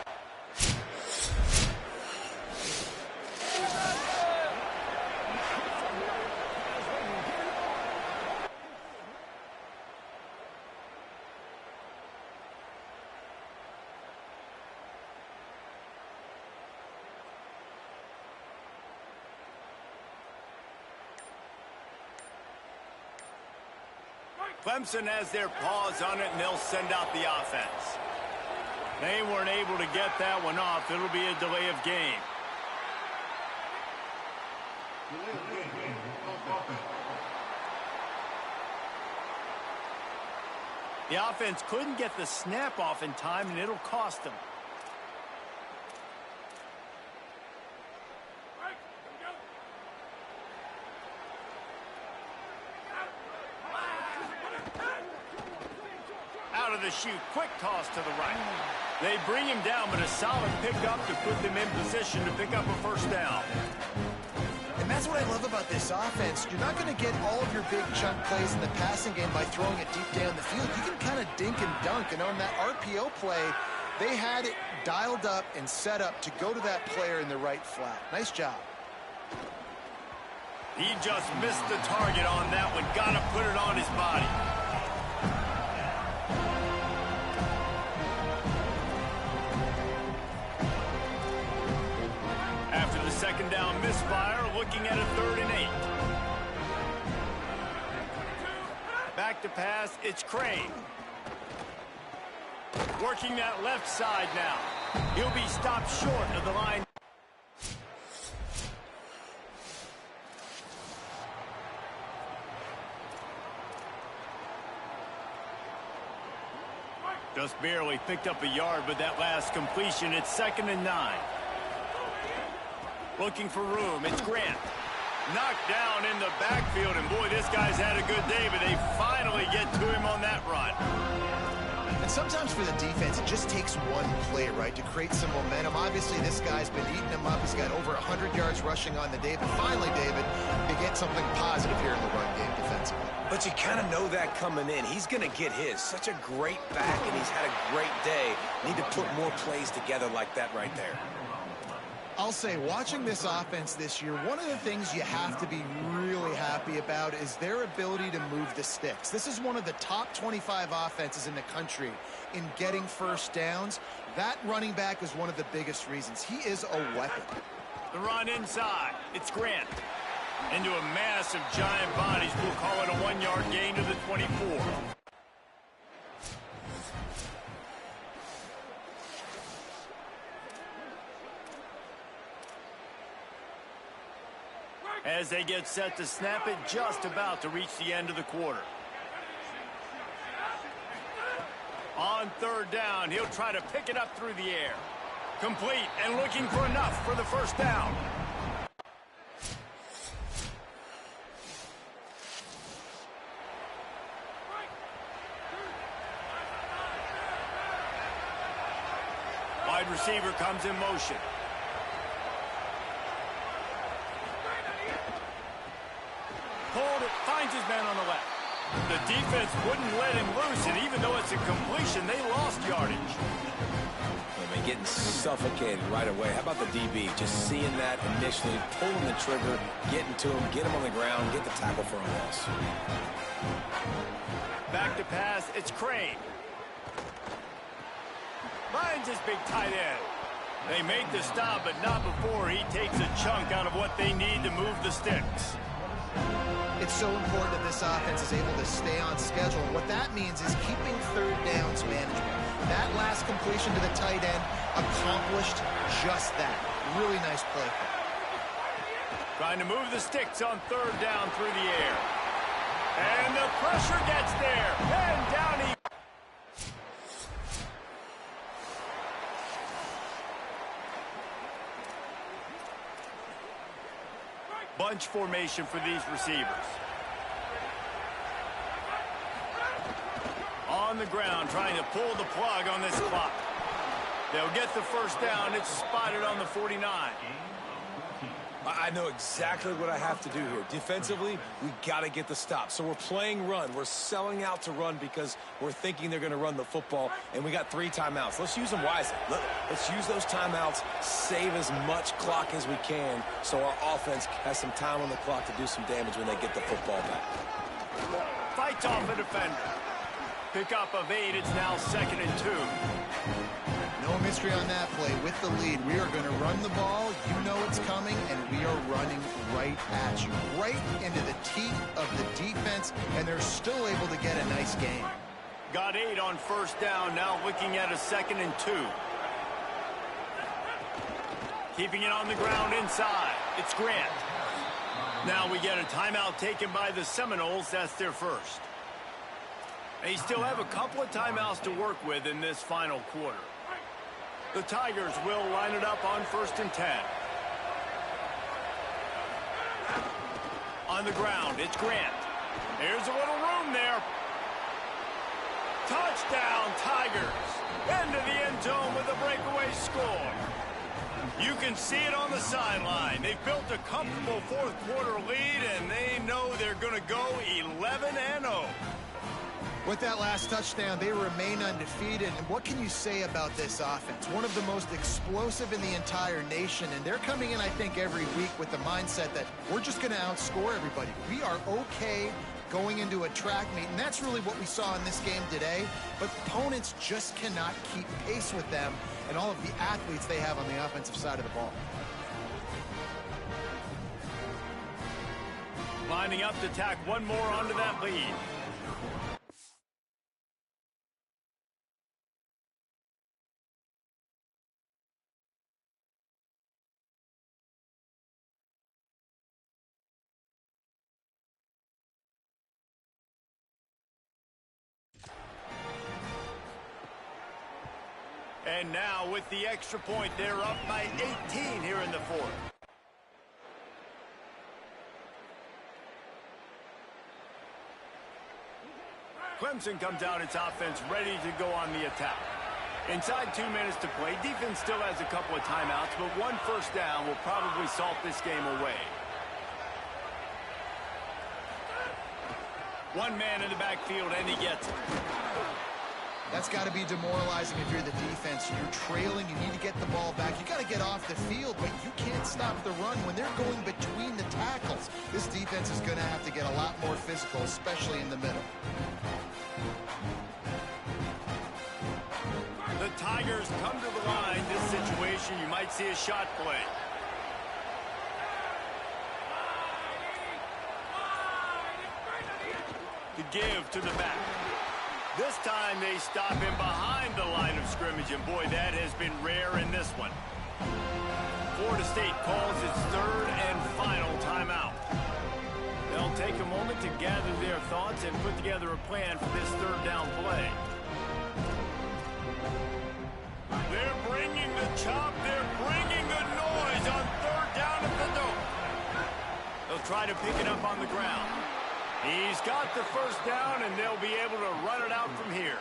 Clemson has their paws on it, and they'll send out the offense. They weren't able to get that one off. It'll be a delay of game. The offense couldn't get the snap off in time, and it'll cost them. The shoot, quick toss to the right. They bring him down, but a solid pickup to put them in position to pick up a first down. And that's what I love about this offense. You're not going to get all of your big chunk plays in the passing game by throwing it deep down the field. You can kind of dink and dunk, and on that RPO play, they had it dialed up and set up to go to that player in the right flat. Nice job. He just missed the target on that one. Got to put it on his body. Second down misfire, looking at a 3rd and 8. Back to pass, it's Crane. Working that left side now. He'll be stopped short of the line. Just barely picked up a yard with that last completion. It's 2nd and 9. Looking for room. It's Grant. Knocked down in the backfield, and boy, this guy's had a good day, but they finally get to him on that run. And sometimes for the defense, it just takes one play, right, to create some momentum. Obviously, this guy's been eating them up. He's got over 100 yards rushing on the day, but finally, David, they get something positive here in the run game defensively. But you kind of know that coming in. He's going to get his. Such a great back, and he's had a great day. Need to put more plays together like that right there. I'll say, watching this offense this year, one of the things you have to be really happy about is their ability to move the sticks. This is one of the top 25 offenses in the country in getting first downs. That running back is one of the biggest reasons. He is a weapon. The run inside. It's Grant. Into a mass of giant bodies. We'll call it a 1-yard gain to the 24. As they get set to snap it, just about to reach the end of the quarter. On third down, he'll try to pick it up through the air. Complete and looking for enough for the first down. Wide receiver comes in motion. Hold it, finds his man on the left. The defense wouldn't let him loose, and even though it's a completion, they lost yardage. I mean, getting suffocated right away. How about the DB? Just seeing that initially, pulling the trigger, getting to him, get him on the ground, get the tackle for a loss. Back to pass, it's Crane. Finds his big tight end. They make the stop, but not before he takes a chunk out of what they need to move the sticks. It's so important that this offense is able to stay on schedule. What that means is keeping third downs manageable. That last completion to the tight end accomplished just that. Really nice play. Trying to move the sticks on third down through the air. And the pressure gets there. And down he... Bunch formation for these receivers. On the ground, trying to pull the plug on this clock. They'll get the first down. It's spotted on the 49. I know exactly what I have to do here. Defensively, we got to get the stop. So we're playing run. We're selling out to run because we're thinking they're going to run the football, and we got 3 timeouts. Let's use them wisely. Let's use those timeouts, save as much clock as we can so our offense has some time on the clock to do some damage when they get the football back. Fights off a defender. Pickup of 8. It's now 2nd and 2. No mystery on that play. With the lead, we are going to run the ball. You know it's coming, and we are running right at you, right into the teeth of the defense, and they're still able to get a nice gain. Got 8 on first down, now looking at a 2nd and 2. Keeping it on the ground inside. It's Grant. Now we get a timeout taken by the Seminoles. That's their first. They still have a couple of timeouts to work with in this final quarter. The Tigers will line it up on 1st and 10. On the ground, it's Grant. Here's a little room there. Touchdown, Tigers. Into the end zone with a breakaway score. You can see it on the sideline. They've built a comfortable 4th quarter lead, and they know they're going to go 11-0. With that last touchdown, they remain undefeated. And what can you say about this offense? One of the most explosive in the entire nation. And they're coming in, I think, every week with the mindset that we're just going to outscore everybody. We are okay going into a track meet. And that's really what we saw in this game today. But opponents just cannot keep pace with them and all of the athletes they have on the offensive side of the ball. Lining up to tack one more onto that lead. And now with the extra point, they're up by 18 here in the 4th. Clemson comes out its offense ready to go on the attack. Inside 2 minutes to play, defense still has a couple of timeouts, but 1 first down will probably salt this game away. 1 man in the backfield, and he gets it. That's got to be demoralizing if you're the defense. You're trailing. You need to get the ball back. You got to get off the field, but you can't stop the run when they're going between the tackles. This defense is going to have to get a lot more physical, especially in the middle. The Tigers come to the line. This situation, you might see a shot play. The give to the back. This time they stop him behind the line of scrimmage, and boy, that has been rare in this one. Florida State calls its third and final timeout. They'll take a moment to gather their thoughts and put together a plan for this third down play. They're bringing the chop. They're bringing the noise on third down at the dome. They'll try to pick it up on the ground. He's got the first down, and they'll be able to run it out from here.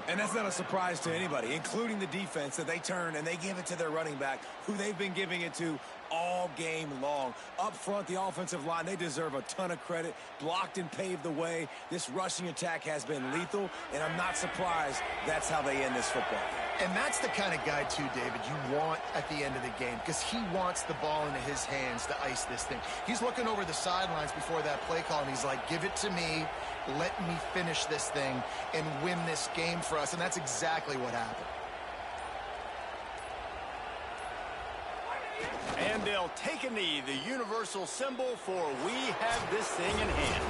And that's not a surprise to anybody, including the defense, that they turn and they give it to their running back, who they've been giving it to all game long. Up front, the offensive line, they deserve a ton of credit. Blocked and paved the way. This rushing attack has been lethal, and I'm not surprised that's how they end this football game. And that's the kind of guy, too, David, you want at the end of the game, because he wants the ball into his hands to ice this thing. He's looking over the sidelines before that play call, and he's like, give it to me, let me finish this thing and win this game for us, and that's exactly what happened. And they'll take a knee, the universal symbol for we have this thing in hand.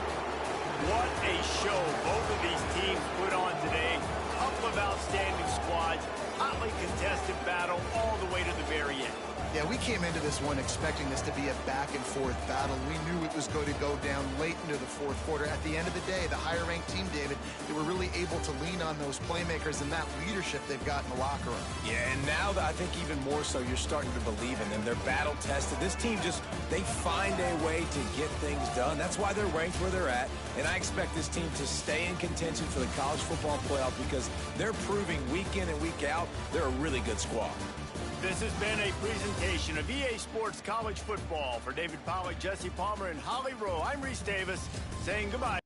What a show both of these teams put on today. Couple of outstanding squads, hotly contested battle all the way to the very end. Yeah, we came into this one expecting this to be a back-and-forth battle. We knew it was going to go down late into the fourth quarter. At the end of the day, the higher-ranked team, David, they were really able to lean on those playmakers and that leadership they've got in the locker room. Yeah, and now I think even more so, you're starting to believe in them. They're battle-tested. This team they find a way to get things done. That's why they're ranked where they're at, and I expect this team to stay in contention for the college football playoff because they're proving week in and week out they're a really good squad. This has been a presentation of EA Sports College Football. For David Pollack, Jesse Palmer, and Holly Rowe, I'm Reese Davis saying goodbye.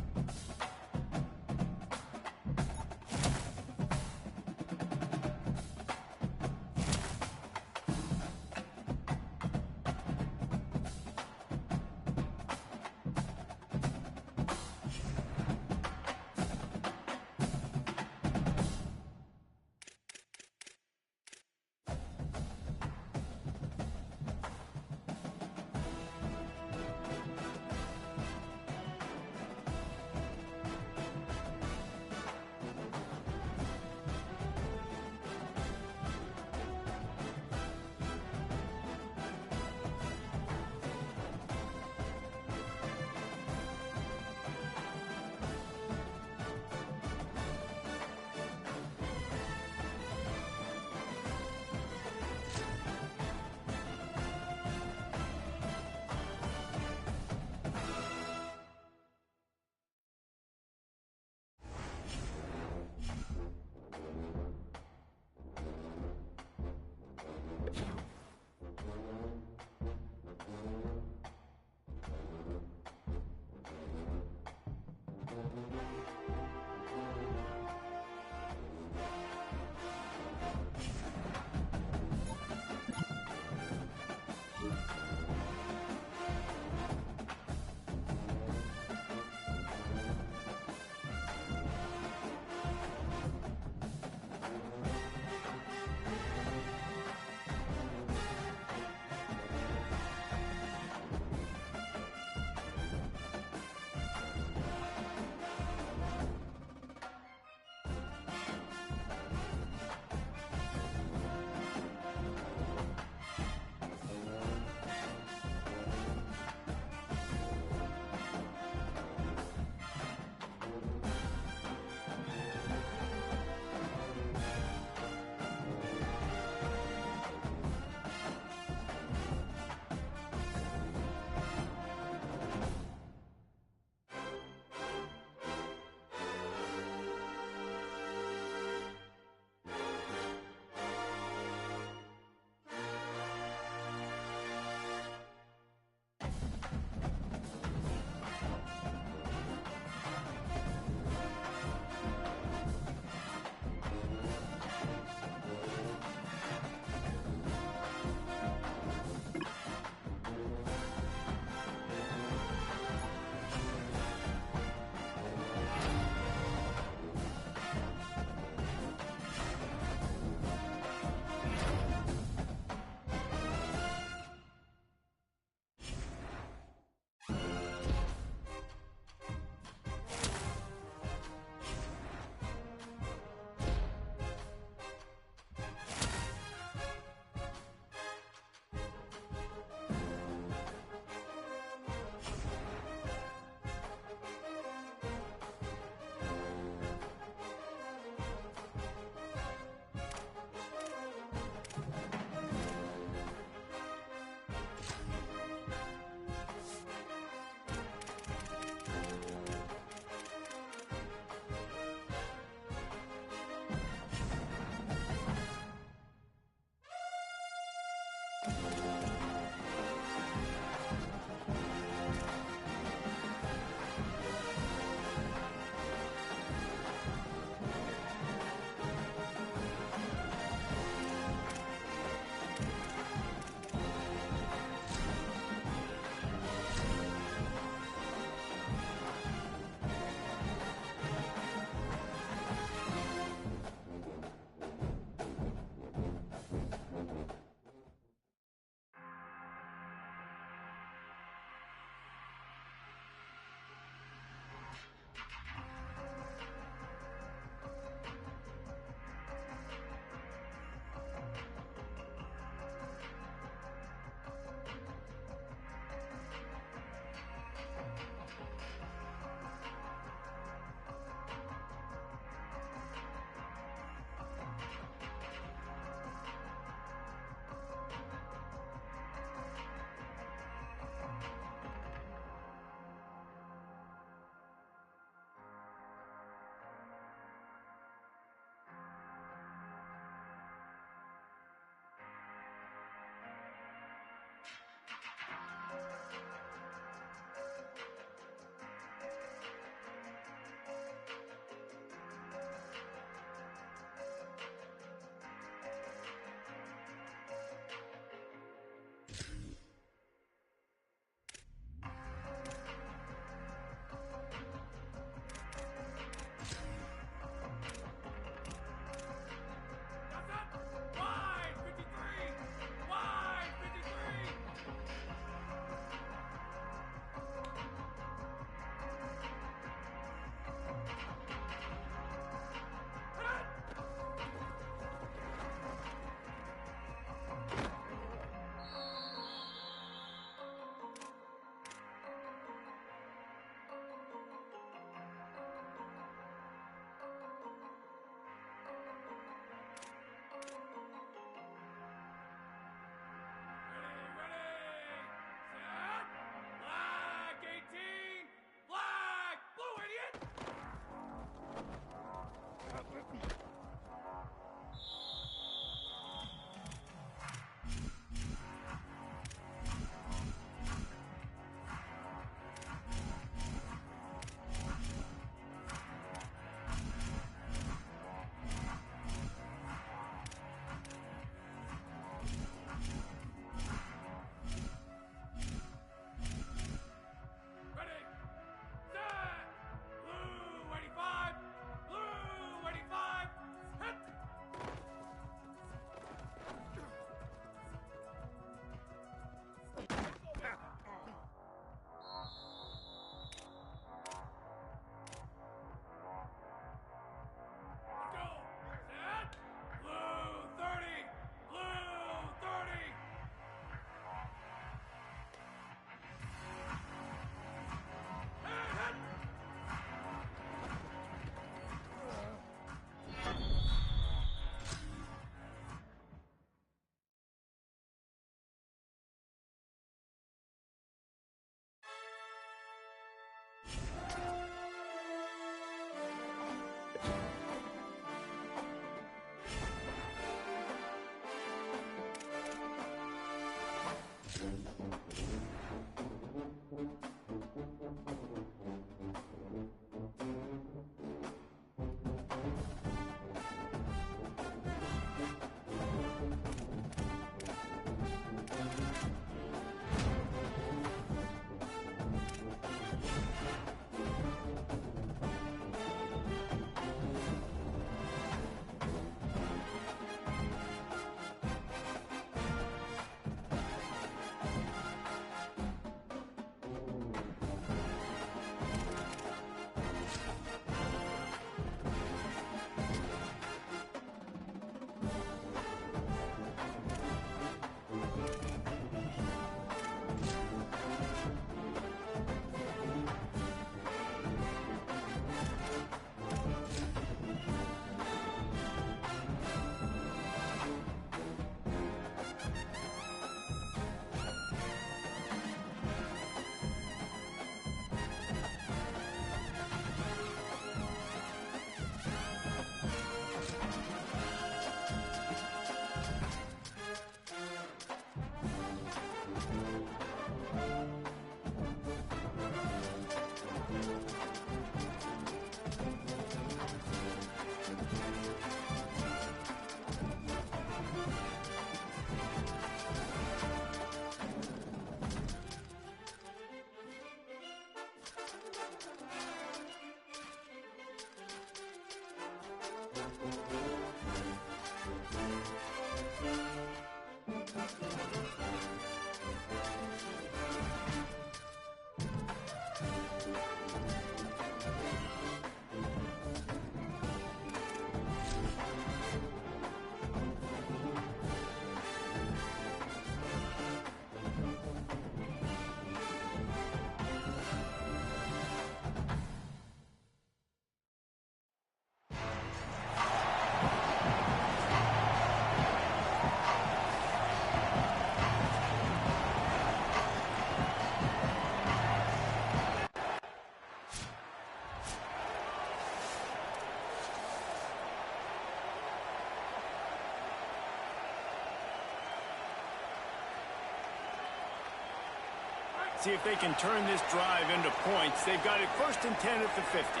See if they can turn this drive into points. They've got it 1st and 10 at the 50.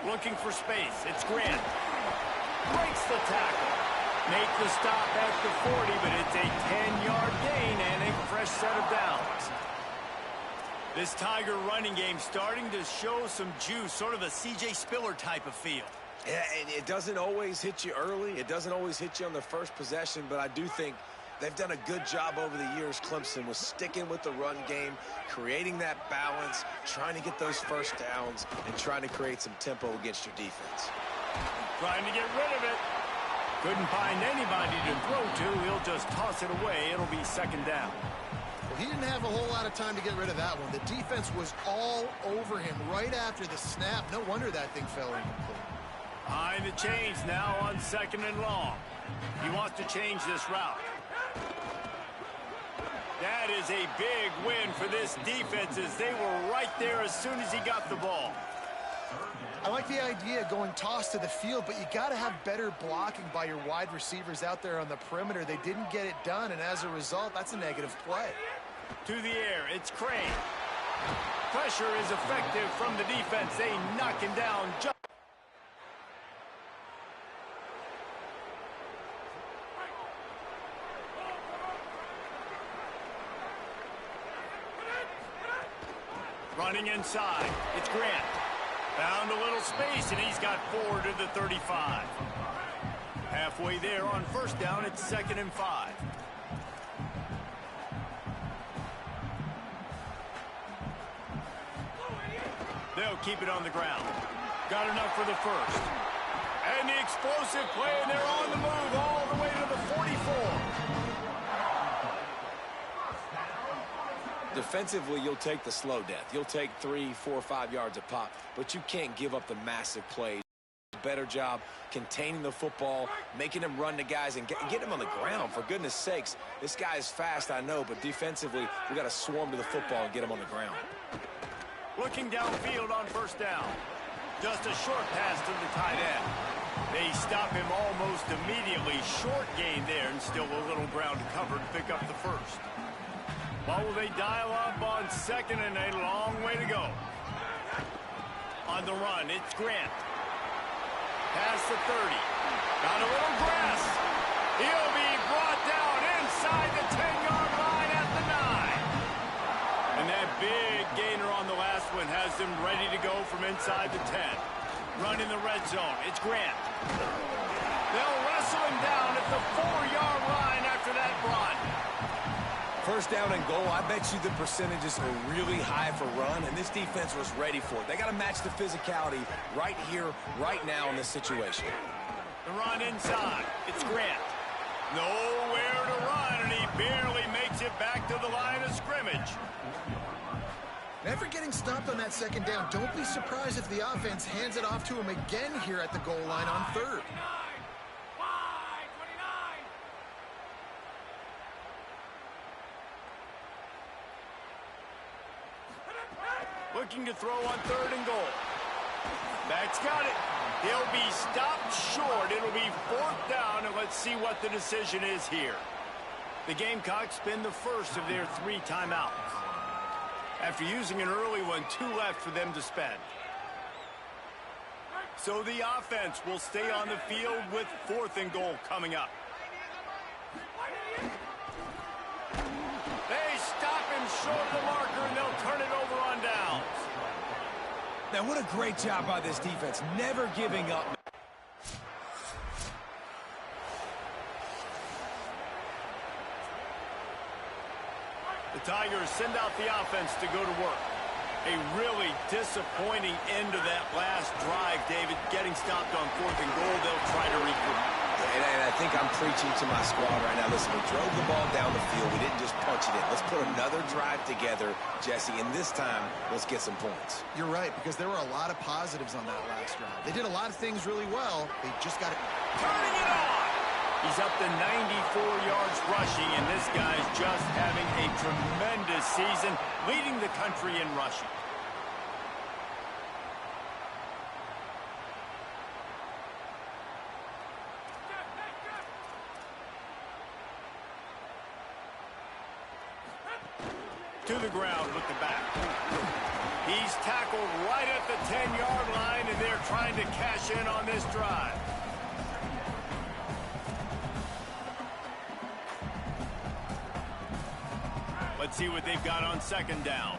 Looking for space. It's Grant. Breaks the tackle. Make the stop at the 40, but it's a 10-yard gain and a fresh set of downs. This Tiger running game starting to show some juice, sort of a C.J. Spiller type of feel. Yeah, and it doesn't always hit you early. It doesn't always hit you on the first possession, but I do think they've done a good job over the years, Clemson, with sticking with the run game, creating that balance, trying to get those first downs, and trying to create some tempo against your defense. Trying to get rid of it. Couldn't find anybody to throw to. He'll just toss it away. It'll be 2nd down. Well, he didn't have a whole lot of time to get rid of that one. The defense was all over him right after the snap. No wonder that thing fell incomplete. Behind the chains now on 2nd and long. He wants to change this route. That is a big win for this defense as they were right there as soon as he got the ball. I like the idea of going toss to the field, but you got to have better blocking by your wide receivers out there on the perimeter. They didn't get it done, and as a result, that's a negative play. To the air, it's Crane. Pressure is effective from the defense. They knock him down. Running inside, it's Grant. Found a little space, and he's got 4 to the 35. Halfway there on 1st down, it's 2nd and 5. They'll keep it on the ground. Got enough for the 1st. And the explosive play, and they're on the move all the way to the 44. Defensively, you'll take the slow death. You'll take 3, 4, 5 yards a pop, but you can't give up the massive plays. Better job containing the football, making him run to guys, and get him on the ground. For goodness sakes, this guy is fast, I know, but defensively, we got to swarm to the football and get him on the ground. Looking downfield on 1st down. Just a short pass to the tight end. They stop him almost immediately. Short gain there, and still a little ground to cover to pick up the 1st. Well, will they dial up on 2nd and a long way to go? On the run, it's Grant. Past the 30. Got a little grass. He'll be brought down inside the 10-yard line at the 9. And that big gainer on the last one has them ready to go from inside the 10. Run in the red zone. It's Grant. They'll wrestle him down at the 4-yard line after that run. 1st down and goal, I bet you the percentages are really high for run, and this defense was ready for it. They got to match the physicality right here, right now in this situation. The run inside. It's Grant. Nowhere to run, and he barely makes it back to the line of scrimmage. Never getting stopped on that 2nd down. Don't be surprised if the offense hands it off to him again here at the goal line on 3rd. Looking to throw on 3rd and goal. Back's got it. He'll be stopped short. It'll be 4th down, and let's see what the decision is here. The Gamecocks spin the 1st of their 3 timeouts. After using an early one, 2 left for them to spend. So the offense will stay on the field with 4th and goal coming up. They stop him short of the marker, and they'll turn it over on downs. Now, what a great job by this defense, never giving up. The Tigers send out the offense to go to work. A really disappointing end to that last drive, David. Getting stopped on 4th and goal, they'll try to regroup. And I think I'm preaching to my squad right now. Listen, we drove the ball down the field. We didn't just punch it in. Let's put another drive together, Jesse, and this time, let's get some points. You're right, because there were a lot of positives on that last drive. They did a lot of things really well. They just got it. Turning it on! He's up to 94 yards rushing, and this guy's just having a tremendous season, leading the country in rushing. to the ground with the back. He's tackled right at the 10-yard line, and they're trying to cash in on this drive. Let's see what they've got on second down.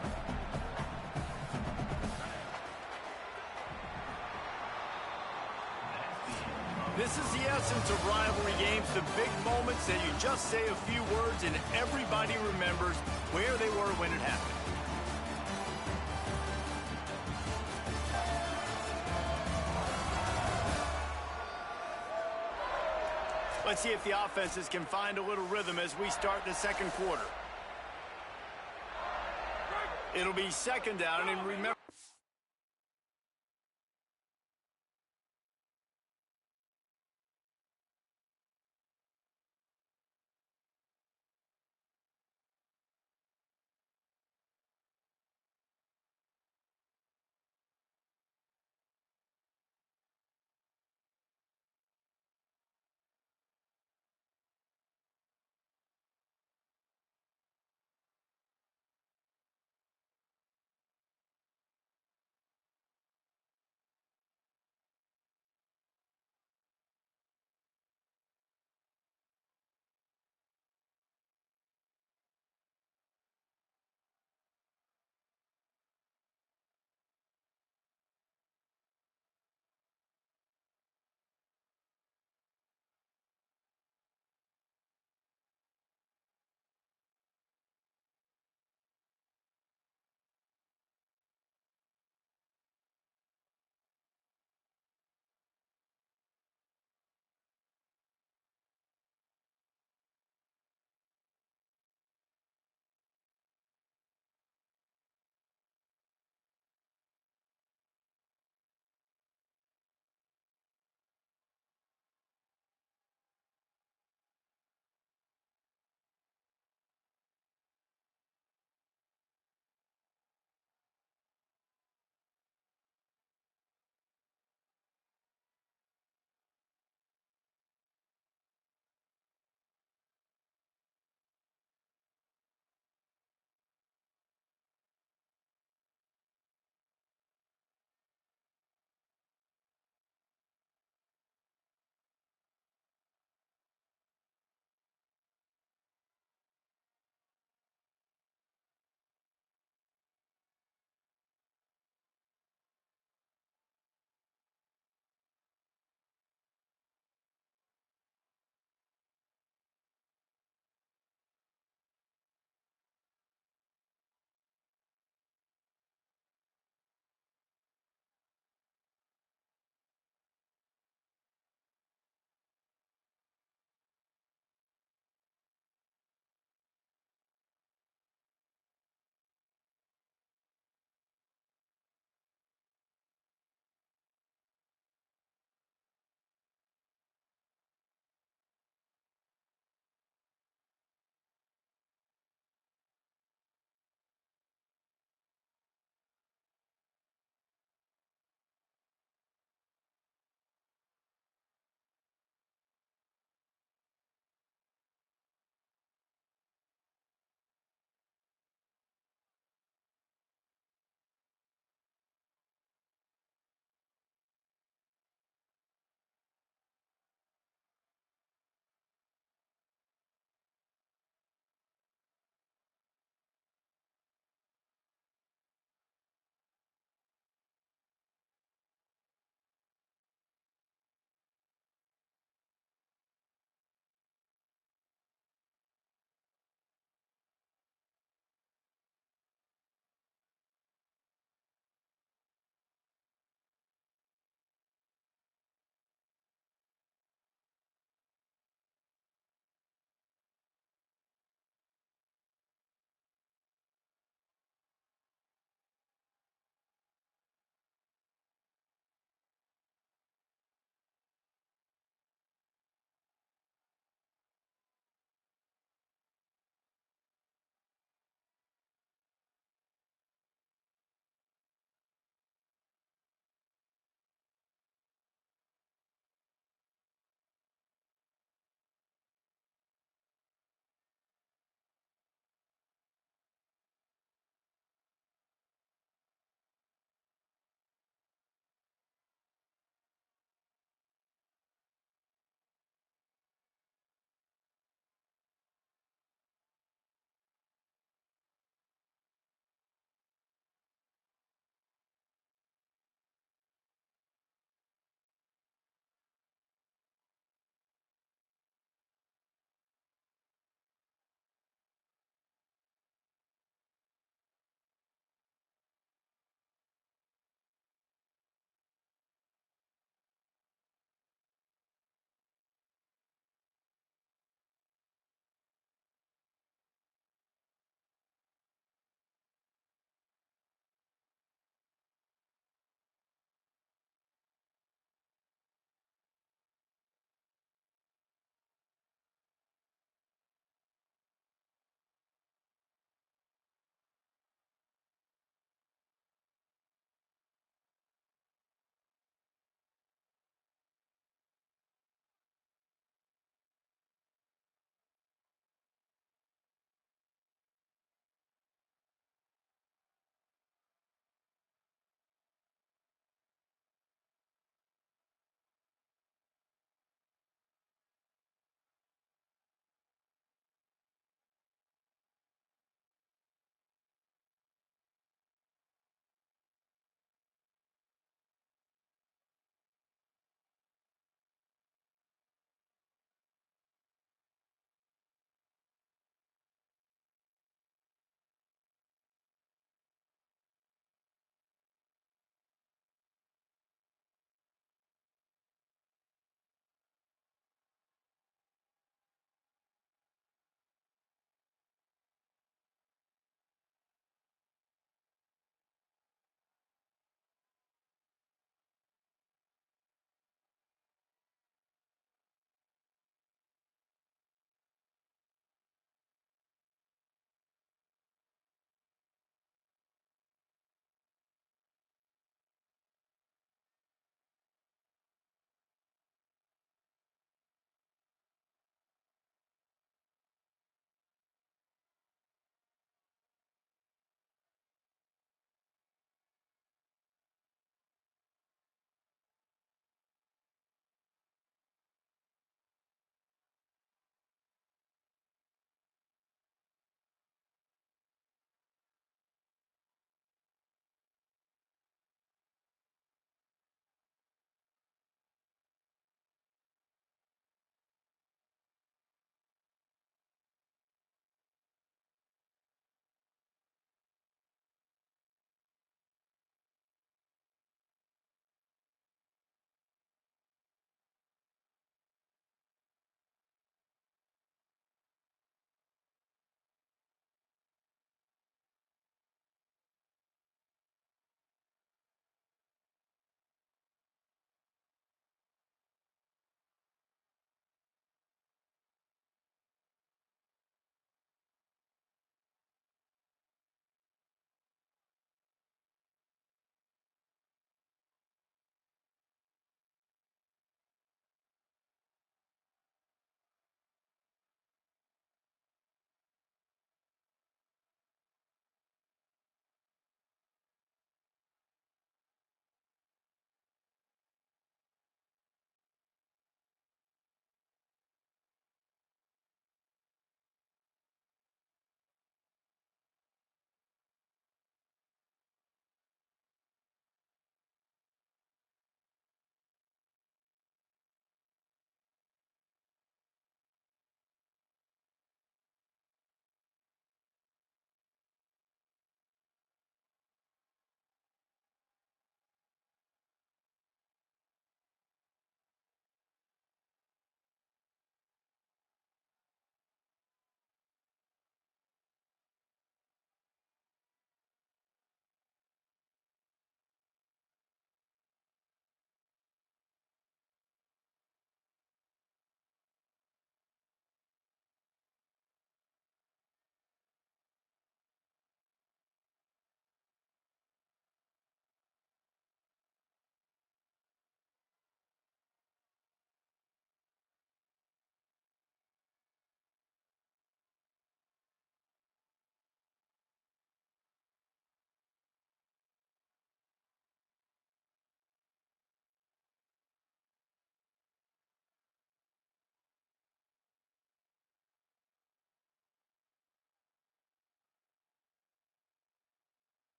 This is the essence of rivalry games, the big moments that you just say a few words and everybody remembers where they were when it happened. Let's see if the offenses can find a little rhythm as we start the second quarter. It'll be second down, and remember...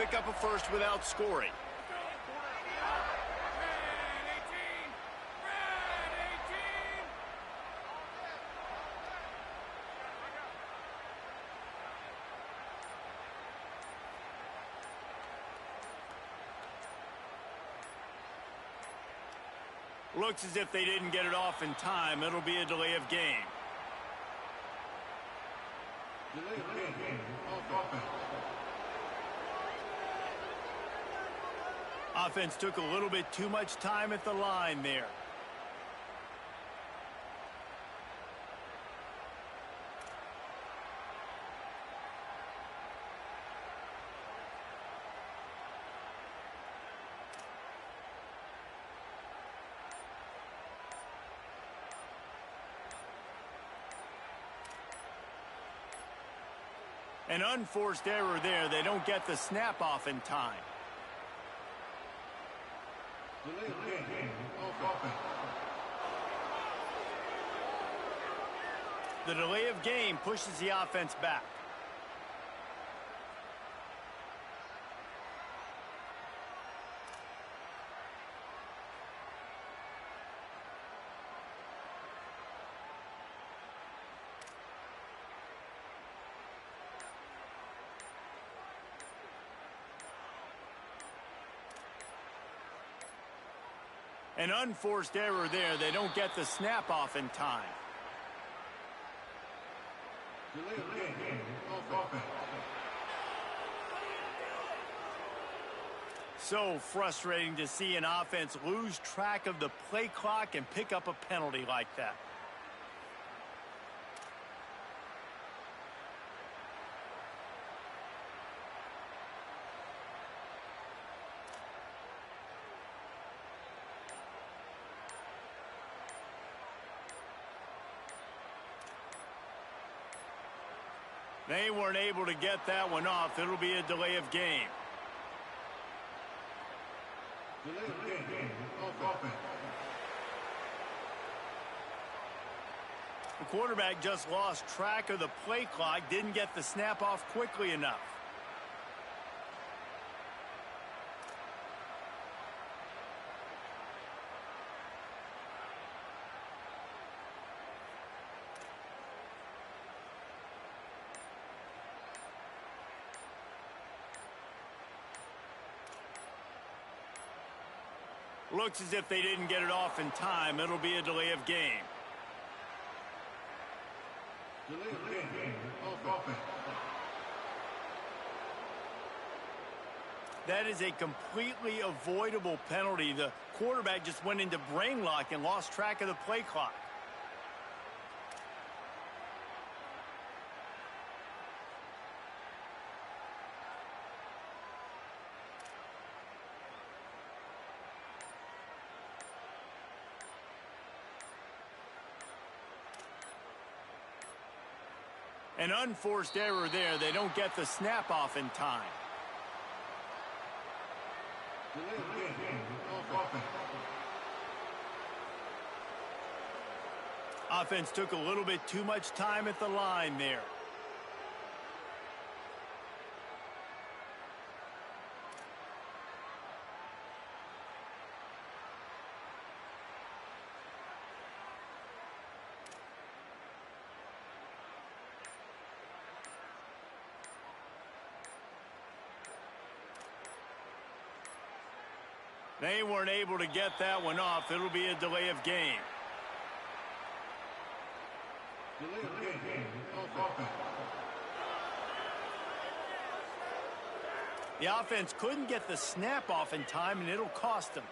pick up a first without scoring. Looks as if they didn't get it off in time. It'll be a delay of game. Offense took a little bit too much time at the line there. An unforced error there. They don't get the snap off in time. The delay of game pushes the offense back. An unforced error there. They don't get the snap off in time. So frustrating to see an offense lose track of the play clock and pick up a penalty like that. They weren't able to get that one off. It'll be a delay of game. The quarterback just lost track of the play clock, didn't get the snap off quickly enough. Looks as if they didn't get it off in time. It'll be a delay of game. That is a completely avoidable penalty. The quarterback just went into brain lock and lost track of the play clock. An unforced error there. They don't get the snap off in time. Offense took a little bit too much time at the line there. They weren't able to get that one off. It'll be a delay of game. The offense couldn't get the snap off in time, and it'll cost them.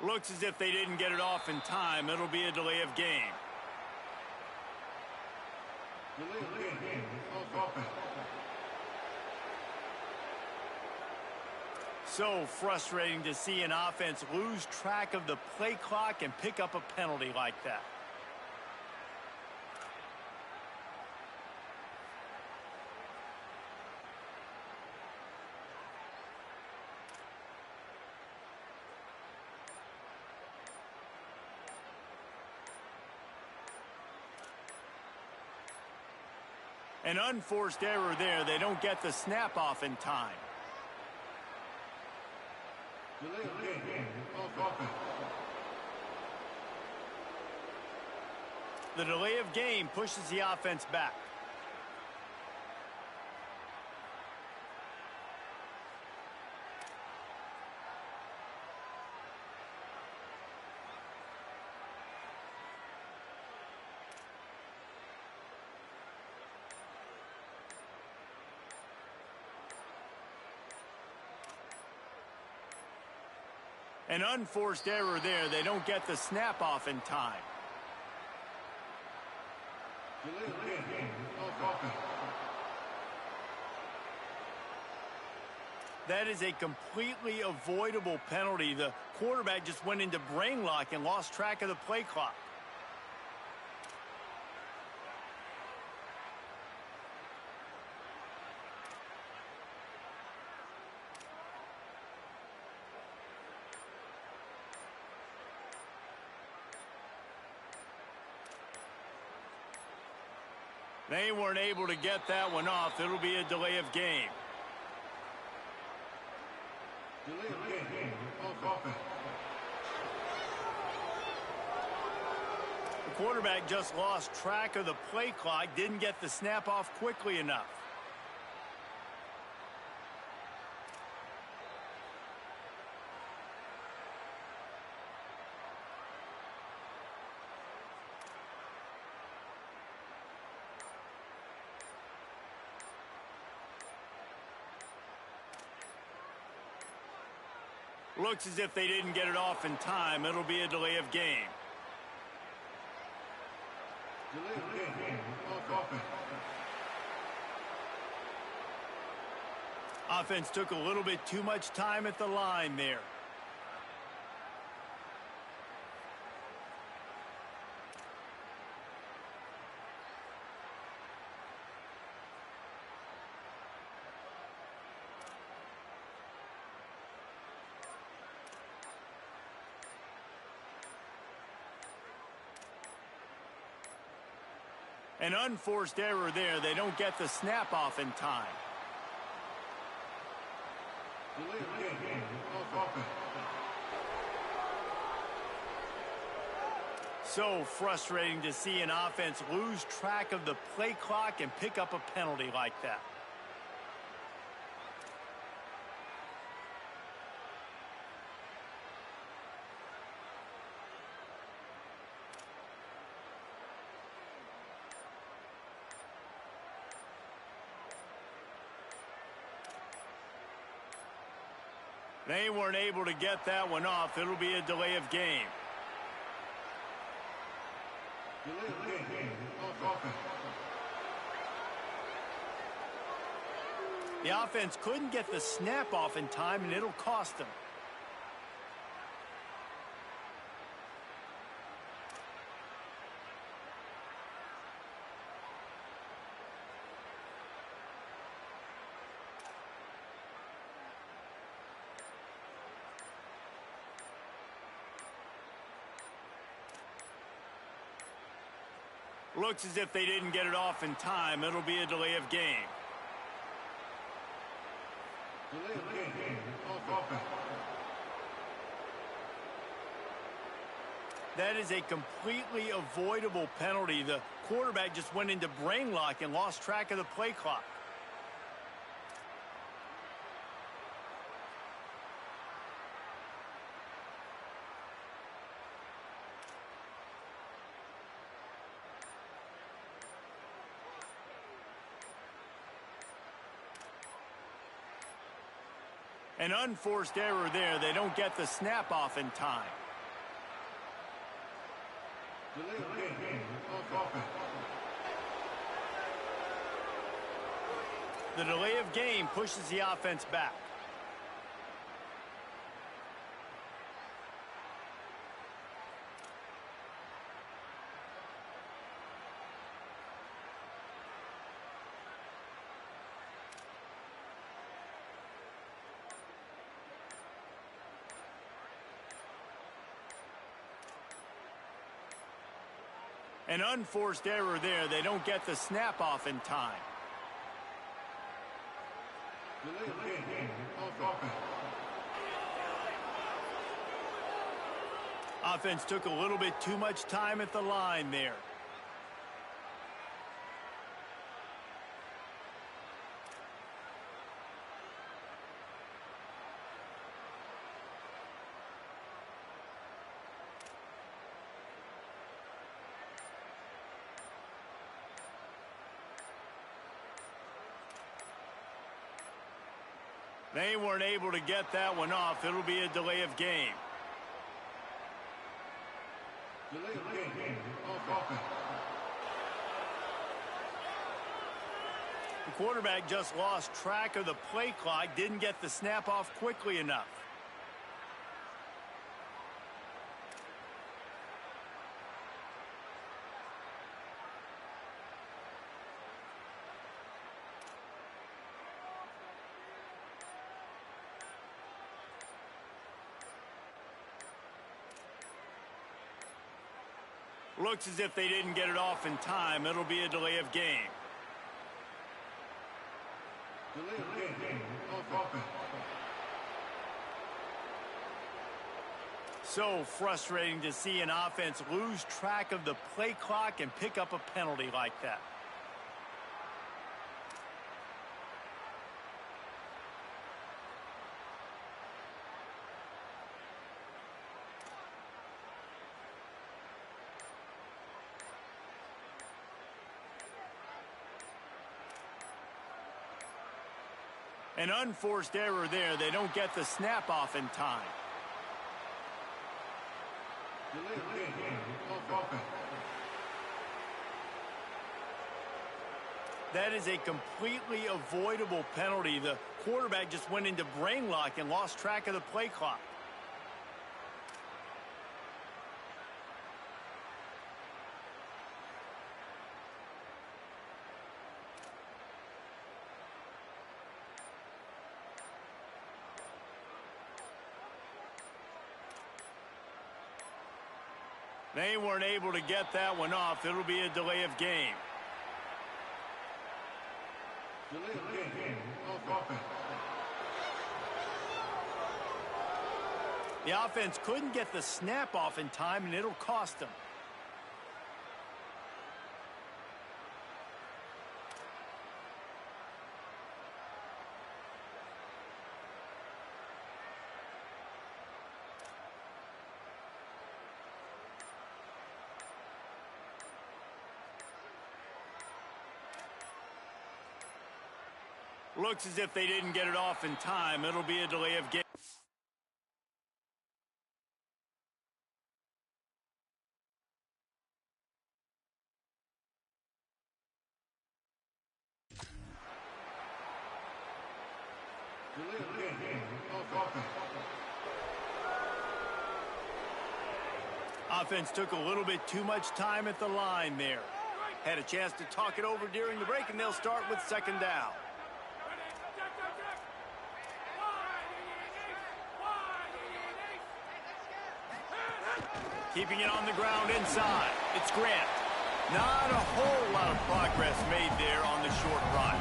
Looks as if they didn't get it off in time. It'll be a delay of game. So frustrating to see an offense lose track of the play clock and pick up a penalty like that. An unforced error there. They don't get the snap off in time. Delay of game. Offense. The delay of game pushes the offense back. An unforced error there. They don't get the snap off in time. Delay of game. Offense. That is a completely avoidable penalty. The quarterback just went into brain lock and lost track of the play clock. They weren't able to get that one off. It'll be a delay of game. Delay of game. Offense. The quarterback just lost track of the play clock, didn't get the snap off quickly enough. Looks as if they didn't get it off in time. It'll be a delay of game. Delay of game. Offense. Offense took a little bit too much time at the line there. An unforced error there. They don't get the snap off in time. Delay of game. Offense. So frustrating to see an offense lose track of the play clock and pick up a penalty like that. They weren't able to get that one off. It'll be a delay of game. Delay of game. Offense. The offense couldn't get the snap off in time, and it'll cost them. Looks as if they didn't get it off in time. It'll be a delay of game. Delay of game. Offense. That is a completely avoidable penalty. The quarterback just went into brain lock and lost track of the play clock. An unforced error there. They don't get the snap off in time. Delay of game. Offense. The delay of game pushes the offense back. An unforced error there. They don't get the snap off in time. Delay of game of offense. Offense took a little bit too much time at the line there. They weren't able to get that one off. It'll be a delay of game. Delay of game of offense. The quarterback just lost track of the play clock, didn't get the snap off quickly enough. Looks as if they didn't get it off in time. It'll be a delay of game. Delay of game of offense. So frustrating to see an offense lose track of the play clock and pick up a penalty like that. An unforced error there. They don't get the snap off in time. Delay of game of offense. That is a completely avoidable penalty. The quarterback just went into brain lock and lost track of the play clock. They weren't able to get that one off. It'll be a delay of game. Delay of game of offense. The offense couldn't get the snap off in time, and it'll cost them. Looks as if they didn't get it off in time. It'll be a delay of game. Delay of game of offense. Offense took a little bit too much time at the line there. Had a chance to talk it over during the break, and they'll start with second down. Keeping it on the ground inside. It's Grant. Not a whole lot of progress made there on the short run.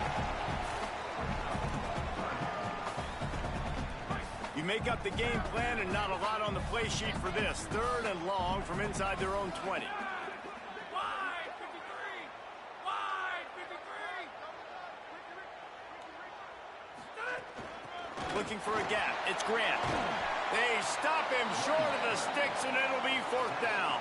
You make up the game plan and not a lot on the play sheet for this. Third and long from inside their own 20. Looking for a gap. It's Grant. They stop him short of the sticks, and it'll be fourth down.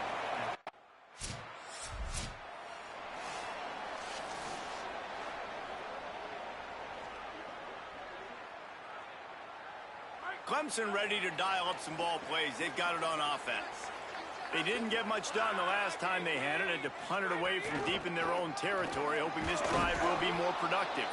Clemson ready to dial up some ball plays. They've got it on offense. They didn't get much done the last time they had it. Had to punt it away from deep in their own territory, hoping this drive will be more productive.